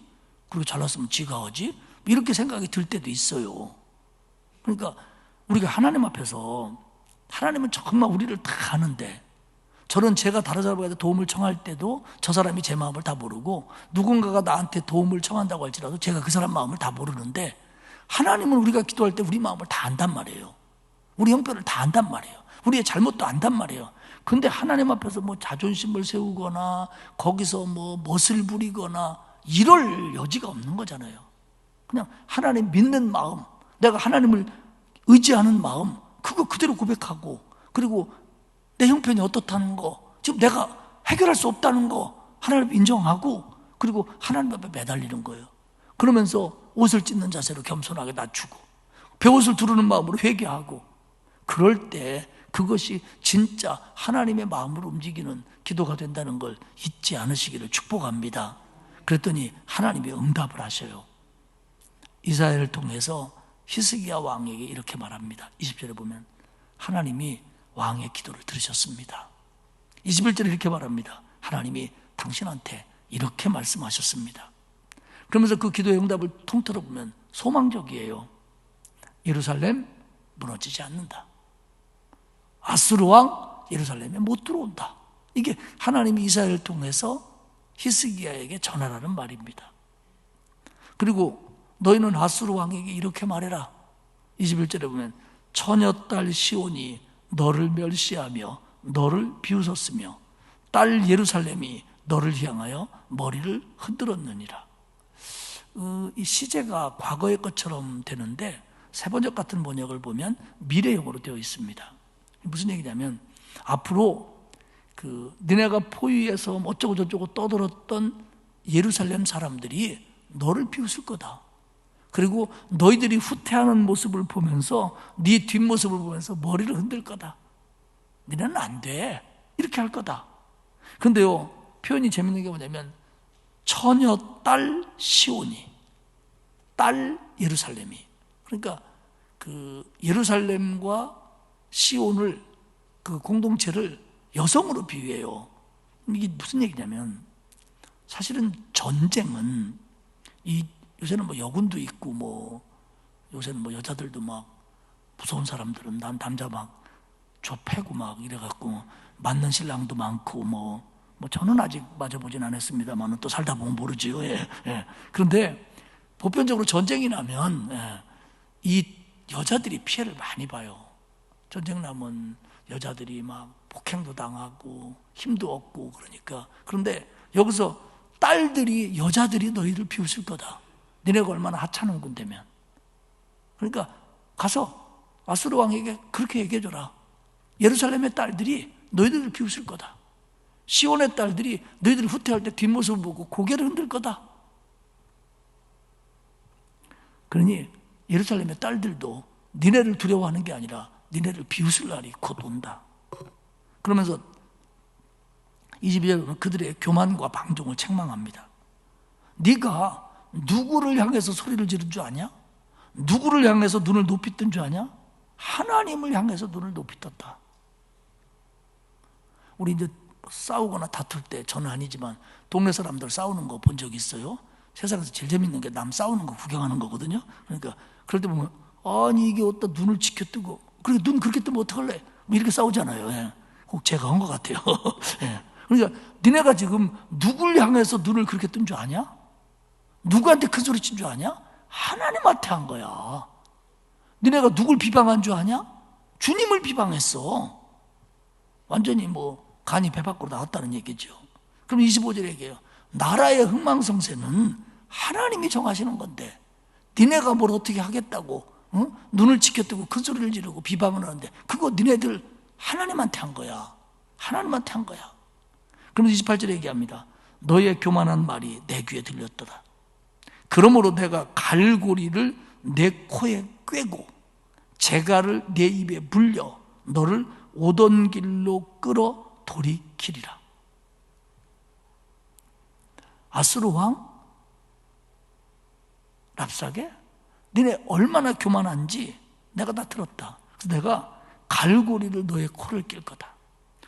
그리고 잘났으면 지가 하지? 이렇게 생각이 들 때도 있어요. 그러니까 우리가 하나님 앞에서, 하나님은 정말 우리를 다 아는데, 저는 제가 다른 사람에게 도움을 청할 때도 저 사람이 제 마음을 다 모르고, 누군가가 나한테 도움을 청한다고 할지라도 제가 그 사람 마음을 다 모르는데, 하나님은 우리가 기도할 때 우리 마음을 다 안단 말이에요. 우리 형편을 다 안단 말이에요. 우리의 잘못도 안단 말이에요. 근데 하나님 앞에서 자존심을 세우거나 거기서 멋을 부리거나 이럴 여지가 없는 거잖아요. 그냥 하나님 믿는 마음, 내가 하나님을 의지하는 마음, 그거 그대로 고백하고, 그리고 내 형편이 어떻다는 거, 지금 내가 해결할 수 없다는 거 하나님 인정하고, 그리고 하나님 앞에 매달리는 거예요. 그러면서 옷을 찢는 자세로 겸손하게 낮추고, 배옷을 두르는 마음으로 회개하고, 그럴 때 그것이 진짜 하나님의 마음을 움직이는 기도가 된다는 걸 잊지 않으시기를 축복합니다. 그랬더니 하나님이 응답을 하셔요. 이사야를 통해서 히스기야 왕에게 이렇게 말합니다. 20절에 보면 하나님이 왕의 기도를 들으셨습니다. 21절에 이렇게 말합니다. 하나님이 당신한테 이렇게 말씀하셨습니다. 그러면서 그 기도의 응답을 통틀어 보면 소망적이에요. 예루살렘 무너지지 않는다. 아수르 왕 예루살렘에 못 들어온다. 이게 하나님이 이사야를 통해서 히스기야에게 전하라는 말입니다. 그리고 너희는 아수르 왕에게 이렇게 말해라. 21절에 보면 처녀딸 시온이 너를 멸시하며 너를 비웃었으며 딸 예루살렘이 너를 향하여 머리를 흔들었느니라. 이 시제가 과거의 것처럼 되는데 세번역 같은 번역을 보면 미래형으로 되어 있습니다. 무슨 얘기냐면 앞으로 니네가 포위해서 어쩌고 저쩌고 떠들었던 예루살렘 사람들이 너를 비웃을 거다. 그리고 너희들이 후퇴하는 모습을 보면서 네 뒷모습을 보면서 머리를 흔들 거다. 니네는 안 돼. 이렇게 할 거다. 근데요, 표현이 재밌는 게 뭐냐면 처녀 딸 시온이, 딸 예루살렘이, 그러니까 예루살렘과 시온을, 공동체를 여성으로 비유해요. 이게 무슨 얘기냐면 사실은 전쟁은 요새는 뭐 여군도 있고 뭐 요새는 뭐 여자들도 막 무서운 사람들은 남자 막 좁혀고 막 이래갖고 맞는 신랑도 많고 뭐 저는 아직 맞아보진 않았습니다만 또 살다 보면 모르지요. 예. 그런데 보편적으로 전쟁이 나면 이 여자들이 피해를 많이 봐요. 전쟁 나면 여자들이 막 폭행도 당하고 힘도 없고 그러니까. 그런데 여기서 여자들이 너희들 비웃을 거다. 니네가 얼마나 하찮은 군대면. 그러니까 가서 아수르 왕에게 그렇게 얘기해줘라. 예루살렘의 딸들이 너희들을 비웃을 거다. 시온의 딸들이 너희들이 후퇴할 때 뒷모습을 보고 고개를 흔들 거다. 그러니 예루살렘의 딸들도 니네를 두려워하는 게 아니라 니네를 비웃을 날이 곧 온다. 그러면서 22절은 그들의 교만과 방종을 책망합니다. 네가 누구를 향해서 소리를 지른 줄 아냐? 누구를 향해서 눈을 높이 뜬 줄 아냐? 하나님을 향해서 눈을 높이 떴다. 우리 이제 싸우거나 다툴 때, 저는 아니지만 동네 사람들 싸우는 거 본 적 있어요? 세상에서 제일 재밌는 게 남 싸우는 거 구경하는 거거든요. 그러니까 그럴 때 보면 아니 이게 어디다 눈을 지켜뜨고 그리고 눈 그렇게 뜨면 어떡할래? 뭐 이렇게 싸우잖아요. 예. 꼭 제가 한 것 같아요. 예. 그러니까 니네가 지금 누굴 향해서 눈을 그렇게 뜬 줄 아냐? 누구한테 큰 소리 친 줄 아냐? 하나님한테 한 거야. 니네가 누굴 비방한 줄 아냐? 주님을 비방했어. 완전히 뭐 간이 배 밖으로 나왔다는 얘기죠. 그럼 25절에 얘기해요. 나라의 흥망성쇠는 하나님이 정하시는 건데 니네가 뭘 어떻게 하겠다고 눈을 지켜뜨고 큰 소리를 지르고 비방을 하는데 그거 니네들 하나님한테 한 거야. 하나님한테 한 거야. 그러면 28절에 얘기합니다. 너의 교만한 말이 내 귀에 들렸도다. 그러므로 내가 갈고리를 내 코에 꿰고 재갈을 내 입에 물려 너를 오던 길로 끌어 돌이키리라. 아수르 왕 랍사게 니네 얼마나 교만한지 내가 다 들었다. 그래서 내가 갈고리를 너의 코를 낄 거다.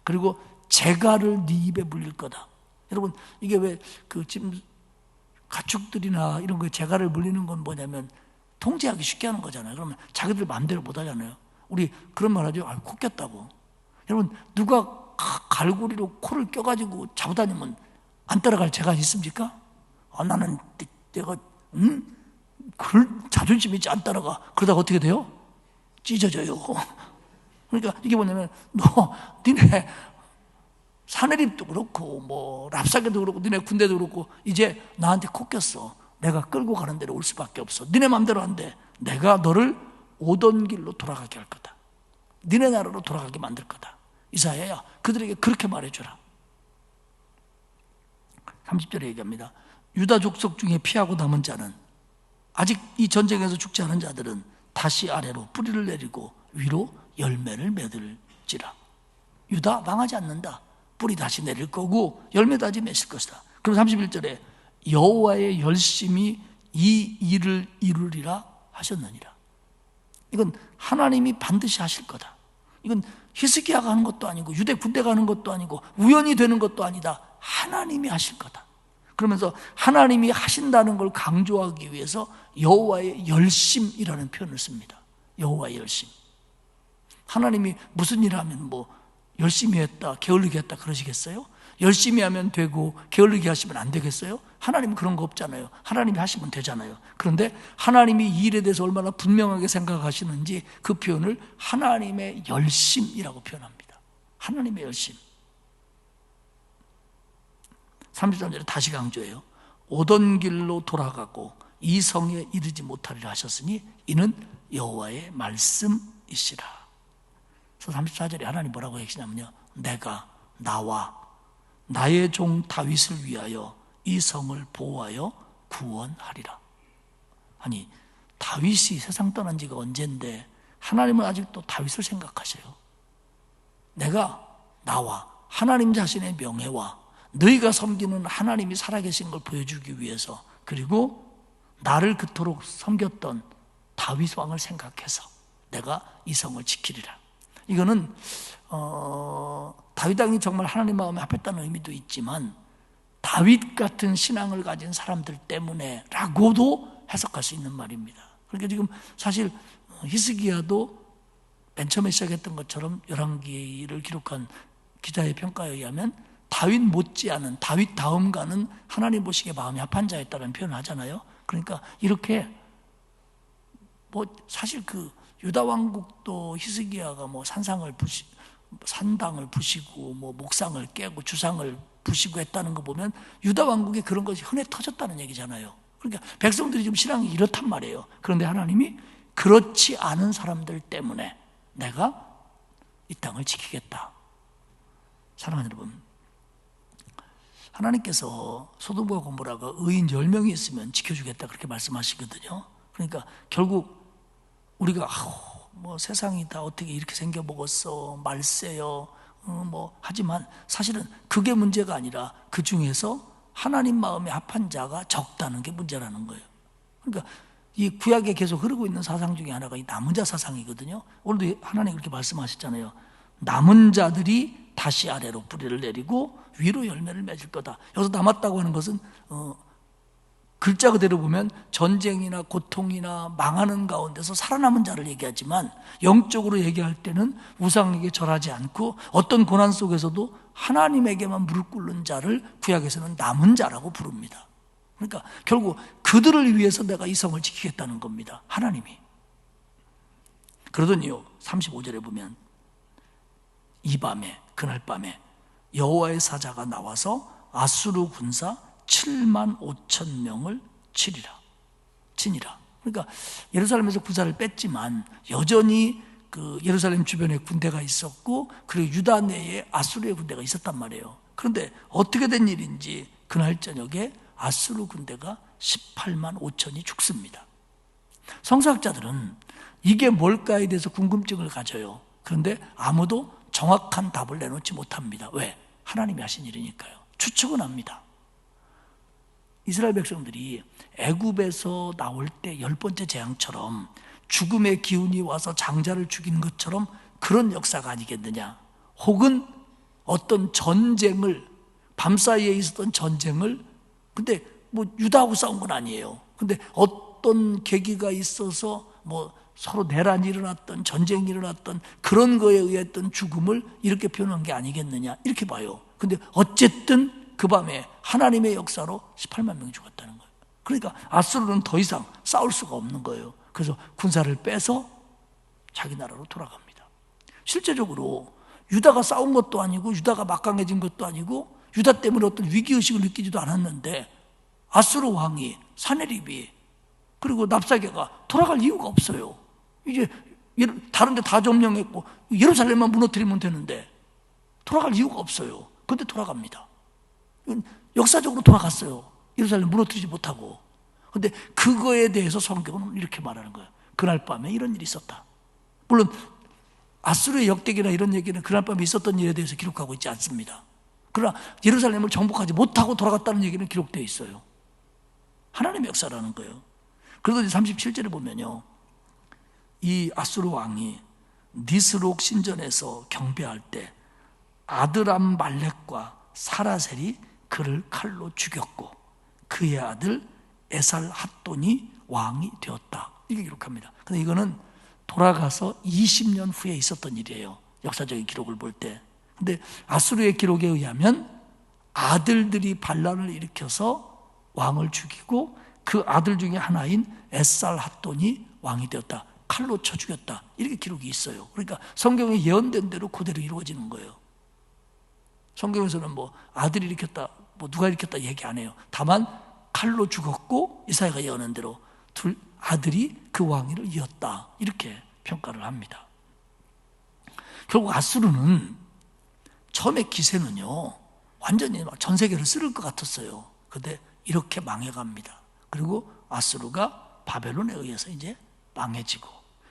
그리고 재갈을 네 입에 물릴 거다. 여러분 이게 왜 지금 가축들이나 이런 거에 재갈을 물리는 건 뭐냐면 통제하기 쉽게 하는 거잖아요. 그러면 자기들 마음대로 못 하잖아요. 우리 그런 말 하죠. 코 꼈다고. 여러분 누가 갈고리로 코를 껴가지고 잡아다니면 안 따라갈 재간이 있습니까? 나는 내가 그걸 자존심 있지 안 따라가. 그러다가 어떻게 돼요? 찢어져요. 그러니까 이게 뭐냐면 니네 사내립도 그렇고 뭐 랍사게도 그렇고 니네 군대도 그렇고 이제 나한테 코 꼈어. 내가 끌고 가는 대로 올 수밖에 없어. 니네 맘대로 안 돼. 내가 너를 오던 길로 돌아가게 할 거다. 니네 나라로 돌아가게 만들 거다. 이사야야 그들에게 그렇게 말해주라. 30절에 얘기합니다. 유다 족속 중에 피하고 남은 자는 아직 이 전쟁에서 죽지 않은 자들은 다시 아래로 뿌리를 내리고 위로 열매를 맺을지라. 유다 망하지 않는다. 뿌리 다시 내릴 거고 열매 다시 맺을 것이다. 그럼 31절에 여호와의 열심히 이 일을 이루리라 하셨느니라. 이건 하나님이 반드시 하실 거다. 이건 히스기야가 하는 것도 아니고 유대 군대가 하는 것도 아니고 우연히 되는 것도 아니다. 하나님이 하실 거다. 그러면서 하나님이 하신다는 걸 강조하기 위해서 여호와의 열심이라는 표현을 씁니다. 여호와의 열심. 하나님이 무슨 일을 하면 뭐 열심히 했다, 게을르게 했다 그러시겠어요? 열심히 하면 되고 게을르게 하시면 안 되겠어요? 하나님은 그런 거 없잖아요. 하나님이 하시면 되잖아요. 그런데 하나님이 이 일에 대해서 얼마나 분명하게 생각하시는지 그 표현을 하나님의 열심이라고 표현합니다. 하나님의 열심. 33절에 다시 강조해요. 오던 길로 돌아가고 이 성에 이르지 못하리라 하셨으니 이는 여호와의 말씀이시라. 그래서 34절에 하나님 뭐라고 하시냐면요. 내가 나와 나의 종 다윗을 위하여 이 성을 보호하여 구원하리라. 아니 다윗이 세상 떠난 지가 언젠데 하나님은 아직도 다윗을 생각하셔요. 내가 나와 하나님 자신의 명예와 너희가 섬기는 하나님이 살아계신 걸 보여주기 위해서 그리고 나를 그토록 섬겼던 다윗 왕을 생각해서 내가 이 성을 지키리라. 이거는 다윗 왕이 정말 하나님 마음에 합했다는 의미도 있지만 다윗 같은 신앙을 가진 사람들 때문에 라고도 해석할 수 있는 말입니다. 그러니까 지금 사실 히스기야도 맨 처음에 시작했던 것처럼 열왕기를 기록한 기자의 평가에 의하면 다윗 못지않은, 다윗 다음가는 하나님 보시기에 마음이 합한 자였다는 표현을 하잖아요. 그러니까 이렇게 뭐 사실 그 유다 왕국도 히스기야가 뭐 산당을 부시고 뭐 목상을 깨고 주상을 부시고 했다는 거 보면 유다 왕국에 그런 것이 흔해 터졌다는 얘기잖아요. 그러니까 백성들이 지금 신앙이 이렇단 말이에요. 그런데 하나님이 그렇지 않은 사람들 때문에 내가 이 땅을 지키겠다. 사랑하는 여러분, 하나님께서 소돔과 고모라가 의인 10명이 있으면 지켜주겠다 그렇게 말씀하시거든요. 그러니까 결국 우리가 뭐 세상이 다 어떻게 이렇게 생겨 먹었어, 말세요, 뭐 하지만 사실은 그게 문제가 아니라 그 중에서 하나님 마음에 합한 자가 적다는 게 문제라는 거예요. 그러니까 이 구약에 계속 흐르고 있는 사상 중에 하나가 이 남은 자 사상이거든요. 오늘도 하나님 그렇게 말씀하셨잖아요. 남은 자들이 다시 아래로 뿌리를 내리고 위로 열매를 맺을 거다. 여기서 남았다고 하는 것은 글자 그대로 보면 전쟁이나 고통이나 망하는 가운데서 살아남은 자를 얘기하지만 영적으로 얘기할 때는 우상에게 절하지 않고 어떤 고난 속에서도 하나님에게만 무릎 꿇는 자를 구약에서는 남은 자라고 부릅니다. 그러니까 결국 그들을 위해서 내가 이 성을 지키겠다는 겁니다. 하나님이. 그러더니요 35절에 보면 이 밤에, 그날 밤에 여호와의 사자가 나와서 아수르 군사 7만 5천 명을 치니라. 그러니까 예루살렘에서 군사를 뺐지만 여전히 그 예루살렘 주변에 군대가 있었고 그리고 유다 내에 아수르의 군대가 있었단 말이에요. 그런데 어떻게 된 일인지 그날 저녁에 아수르 군대가 18만 5천이 죽습니다. 성서학자들은 이게 뭘까에 대해서 궁금증을 가져요. 그런데 아무도 정확한 답을 내놓지 못합니다. 왜? 하나님이 하신 일이니까요. 추측은 합니다. 이스라엘 백성들이 애굽에서 나올 때 10번째 재앙처럼 죽음의 기운이 와서 장자를 죽인 것처럼 그런 역사가 아니겠느냐. 혹은 어떤 전쟁을, 밤사이에 있었던 전쟁을, 근데 뭐 유다하고 싸운 건 아니에요. 근데 어떤 계기가 있어서 뭐 서로 내란이 일어났던, 전쟁이 일어났던 그런 거에 의했던 죽음을 이렇게 표현한 게 아니겠느냐 이렇게 봐요. 근데 어쨌든 그 밤에 하나님의 역사로 18만 명이 죽었다는 거예요. 그러니까 아수르는 더 이상 싸울 수가 없는 거예요. 그래서 군사를 빼서 자기 나라로 돌아갑니다. 실제적으로 유다가 싸운 것도 아니고 유다가 막강해진 것도 아니고 유다 때문에 어떤 위기의식을 느끼지도 않았는데 아수르 왕이 사네립이 그리고 납사게가 돌아갈 이유가 없어요. 이제 다른 데 다 점령했고 예루살렘만 무너뜨리면 되는데 돌아갈 이유가 없어요. 그런데 돌아갑니다. 역사적으로 돌아갔어요. 예루살렘 무너뜨리지 못하고. 그런데 그거에 대해서 성경은 이렇게 말하는 거예요. 그날 밤에 이런 일이 있었다. 물론 아수르의 역대기나 이런 얘기는 그날 밤에 있었던 일에 대해서 기록하고 있지 않습니다. 그러나 예루살렘을 정복하지 못하고 돌아갔다는 얘기는 기록되어 있어요. 하나님의 역사라는 거예요. 그러더니 37절에 보면요, 이 아수르 왕이 니스록 신전에서 경배할 때 아드람 말렉과 사라셀이 그를 칼로 죽였고 그의 아들 에살 핫돈이 왕이 되었다. 이렇게 기록합니다. 근데 이거는 돌아가서 20년 후에 있었던 일이에요. 역사적인 기록을 볼 때. 근데 아수르의 기록에 의하면 아들들이 반란을 일으켜서 왕을 죽이고 그 아들 중에 하나인 에살 핫돈이 왕이 되었다. 칼로 쳐 죽였다. 이렇게 기록이 있어요. 그러니까 성경에 예언된 대로 그대로 이루어지는 거예요. 성경에서는 뭐 아들이 일으켰다, 뭐 누가 일으켰다 얘기 안 해요. 다만 칼로 죽었고 이사야가 예언한 대로 둘 아들이 그 왕위를 이었다. 이렇게 평가를 합니다. 결국 아수르는 처음에 기세는요 완전히 막 전 세계를 쓸을 것 같았어요. 그런데 이렇게 망해갑니다. 그리고 아수르가 바벨론에 의해서 이제 망해지고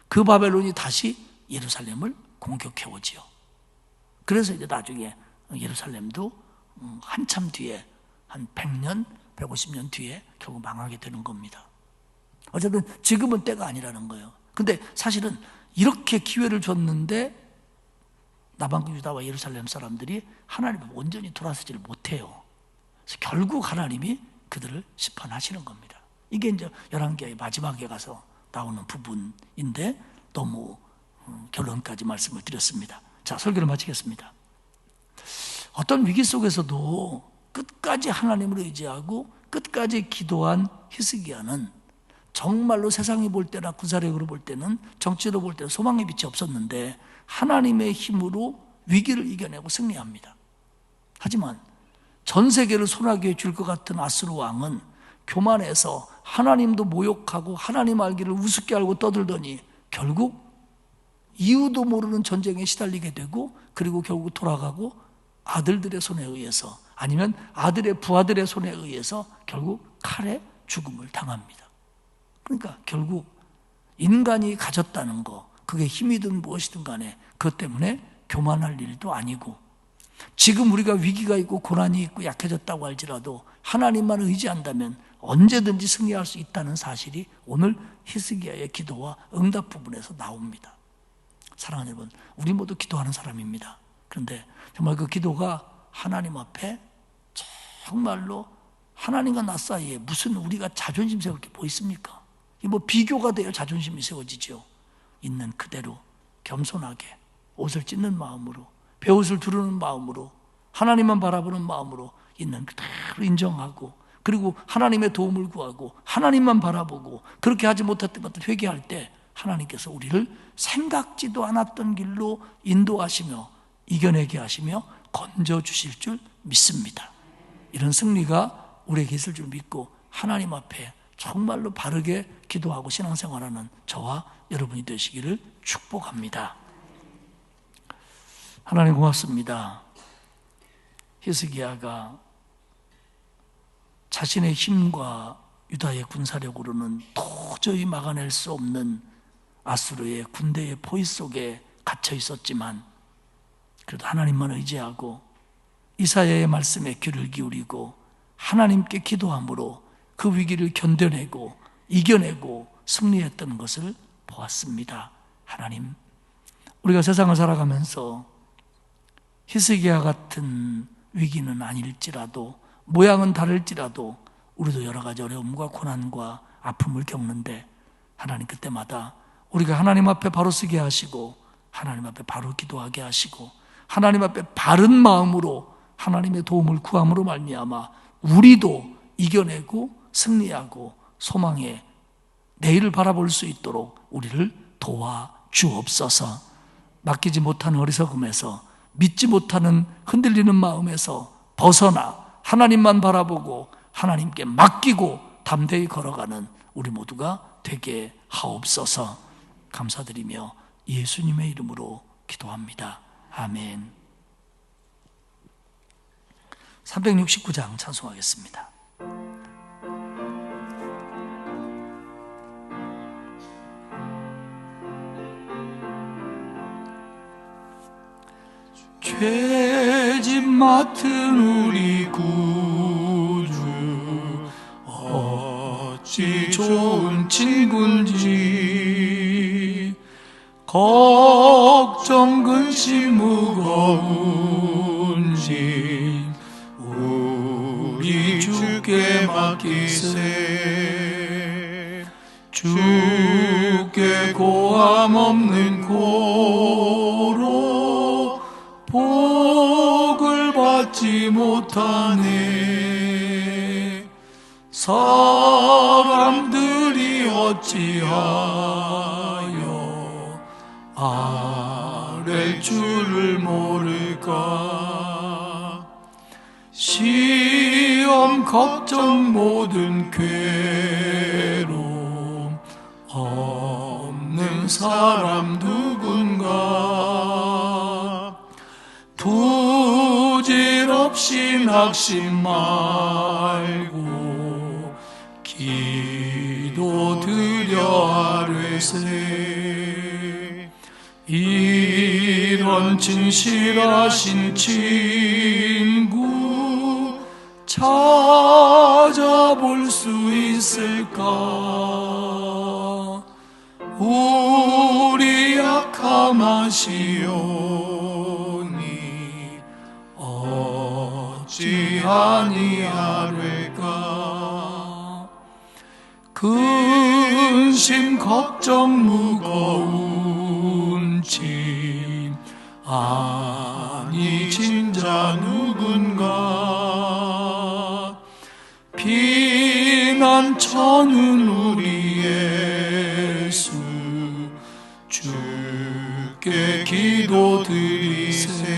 그 바벨론이 다시 예루살렘을 공격해오지요. 그래서 이제 나중에 예루살렘도 한참 뒤에 한 100년, 150년 뒤에 결국 망하게 되는 겁니다. 어쨌든 지금은 때가 아니라는 거예요. 근데 사실은 이렇게 기회를 줬는데 남방구 유다와 예루살렘 사람들이 하나님을 온전히 돌아서지를 못해요. 그래서 결국 하나님이 그들을 심판하시는 겁니다. 이게 이제 열왕기의 마지막에 가서 나오는 부분인데 너무 결론까지 말씀을 드렸습니다. 자, 설교를 마치겠습니다. 어떤 위기 속에서도 끝까지 하나님을 의지하고 끝까지 기도한 히스기야는 정말로 세상이 볼 때나 군사력으로 볼 때는, 정치로 볼 때는 소망의 빛이 없었는데 하나님의 힘으로 위기를 이겨내고 승리합니다. 하지만 전 세계를 손아귀에 줄 것 같은 아수르 왕은 교만해서 하나님도 모욕하고 하나님 알기를 우습게 알고 떠들더니 결국 이유도 모르는 전쟁에 시달리게 되고, 그리고 결국 돌아가고 아들들의 손에 의해서, 아니면 아들의 부하들의 손에 의해서 결국 칼에 죽음을 당합니다. 그러니까 결국 인간이 가졌다는 거, 그게 힘이든 무엇이든 간에 그것 때문에 교만할 일도 아니고, 지금 우리가 위기가 있고 고난이 있고 약해졌다고 할지라도 하나님만 의지한다면 언제든지 승리할 수 있다는 사실이 오늘 히스기야의 기도와 응답 부분에서 나옵니다. 사랑하는 여러분, 우리 모두 기도하는 사람입니다. 그런데 정말 그 기도가 하나님 앞에 정말로 하나님과 나 사이에 무슨 우리가 자존심 세울 게 뭐 있습니까? 이 뭐 비교가 돼야 자존심이 세워지죠. 있는 그대로 겸손하게 옷을 찢는 마음으로, 베옷을 두르는 마음으로, 하나님만 바라보는 마음으로 있는 그대로 인정하고, 그리고 하나님의 도움을 구하고 하나님만 바라보고, 그렇게 하지 못했던 것들 회개할 때 하나님께서 우리를 생각지도 않았던 길로 인도하시며 이겨내게 하시며 건져주실 줄 믿습니다. 이런 승리가 우리에게 있을 줄 믿고 하나님 앞에 정말로 바르게 기도하고 신앙생활하는 저와 여러분이 되시기를 축복합니다. 하나님 고맙습니다. 히스기야가 자신의 힘과 유다의 군사력으로는 도저히 막아낼 수 없는 아수르의 군대의 포위 속에 갇혀 있었지만 그래도 하나님만 의지하고 이사야의 말씀에 귀를 기울이고 하나님께 기도함으로 그 위기를 견뎌내고 이겨내고 승리했던 것을 보았습니다. 하나님, 우리가 세상을 살아가면서 히스기야 같은 위기는 아닐지라도, 모양은 다를지라도 우리도 여러 가지 어려움과 고난과 아픔을 겪는데, 하나님 그때마다 우리가 하나님 앞에 바로 서게 하시고 하나님 앞에 바로 기도하게 하시고 하나님 앞에 바른 마음으로 하나님의 도움을 구함으로 말미암아 우리도 이겨내고 승리하고 소망의 내일을 바라볼 수 있도록 우리를 도와주옵소서. 맡기지 못하는 어리석음에서, 믿지 못하는 흔들리는 마음에서 벗어나 하나님만 바라보고 하나님께 맡기고 담대히 걸어가는 우리 모두가 되게 하옵소서. 감사드리며 예수님의 이름으로 기도합니다. 아멘. 369장 찬송하겠습니다. 죄짐 맡은 우리 구주 어찌 좋은 친구인지, 걱정 근심 무거운지 우리 주께 맡기세. 주께 고함 없는 고로 복을 받지 못하네. 사람들이 어찌하여 아랠 줄을 모를까. 시험 걱정 모든 괴로움 없는 사람 누군가. 부질없이 낙심 말고 기도드려 아뢰세. 이런 진실하신 친구 찾아볼 수 있을까. 우리 약함 아시오니 어찌 어찌 아니하리까. 근심 걱정 무거운 짐 아니 진짜 누군가. 피난처는 우리 예수 주께 기도드리세.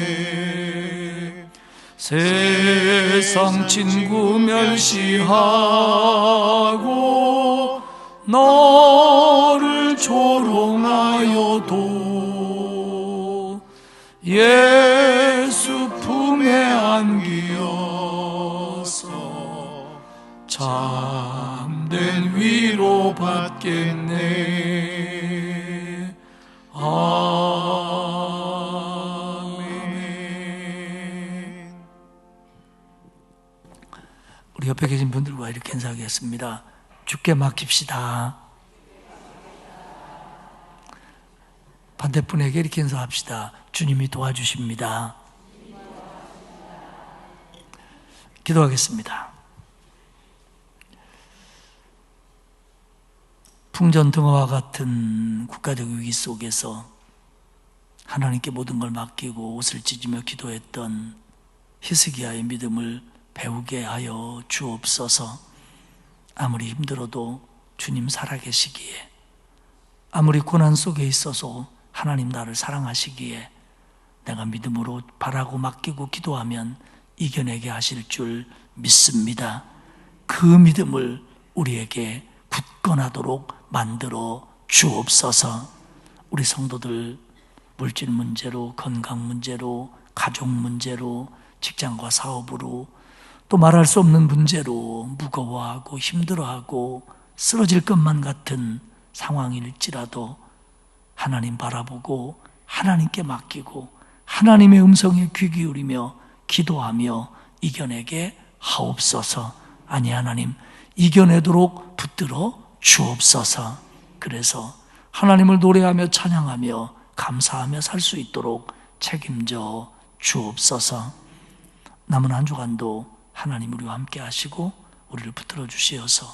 세상 친구 멸시하고 너를 조롱하여도 예수 품에 안기어서 참된 위로 받겠네. 아멘. 우리 옆에 계신 분들과 이렇게 인사하겠습니다. 주께 맡깁시다. 반대분에게 이렇게 인사합시다. 주님이 도와주십니다. 기도하겠습니다. 풍전등화와 같은 국가적 위기 속에서 하나님께 모든 걸 맡기고 옷을 찢으며 기도했던 히스기야의 믿음을 배우게 하여 주옵소서. 아무리 힘들어도 주님 살아계시기에, 아무리 고난 속에 있어서 하나님 나를 사랑하시기에 내가 믿음으로 바라고 맡기고 기도하면 이겨내게 하실 줄 믿습니다. 그 믿음을 우리에게 굳건하도록 만들어 주옵소서. 우리 성도들 물질 문제로, 건강 문제로, 가족 문제로, 직장과 사업으로, 또 말할 수 없는 문제로 무거워하고 힘들어하고 쓰러질 것만 같은 상황일지라도 하나님 바라보고 하나님께 맡기고 하나님의 음성에 귀 기울이며 기도하며 이겨내게 하옵소서. 아니 하나님, 이겨내도록 붙들어 주옵소서. 그래서 하나님을 노래하며 찬양하며 감사하며 살 수 있도록 책임져 주옵소서. 남은 한 주간도 하나님 우리와 함께 하시고 우리를 붙들어 주시어서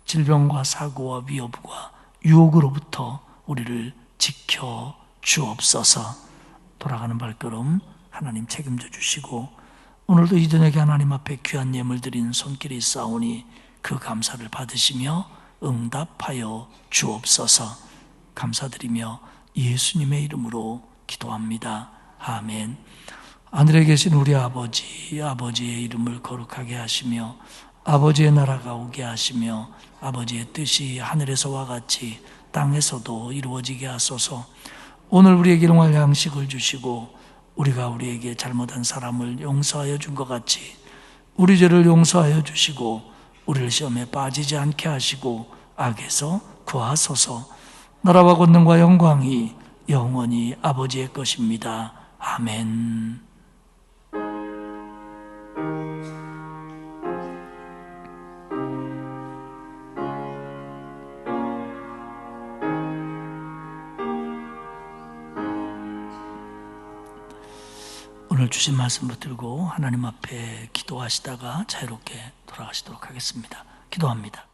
질병과 사고와 위협과 유혹으로부터 우리를 지켜 주옵소서. 돌아가는 발걸음 하나님 책임져 주시고 오늘도 이 저녁에 하나님 앞에 귀한 예물 드린 손길이 있사오니 그 감사를 받으시며 응답하여 주옵소서. 감사드리며 예수님의 이름으로 기도합니다. 아멘. 하늘에 계신 우리 아버지, 아버지의 이름을 거룩하게 하시며 아버지의 나라가 오게 하시며 아버지의 뜻이 하늘에서와 같이 땅에서도 이루어지게 하소서. 오늘 우리에게 일용할 양식을 주시고 우리가 우리에게 잘못한 사람을 용서하여 준 것 같이 우리 죄를 용서하여 주시고 우리를 시험에 빠지지 않게 하시고 악에서 구하소서. 나라와 권능과 영광이 영원히 아버지의 것입니다. 아멘. 오늘 주신 말씀 붙들고 하나님 앞에 기도하시다가 자유롭게 돌아가시도록 하겠습니다. 기도합니다.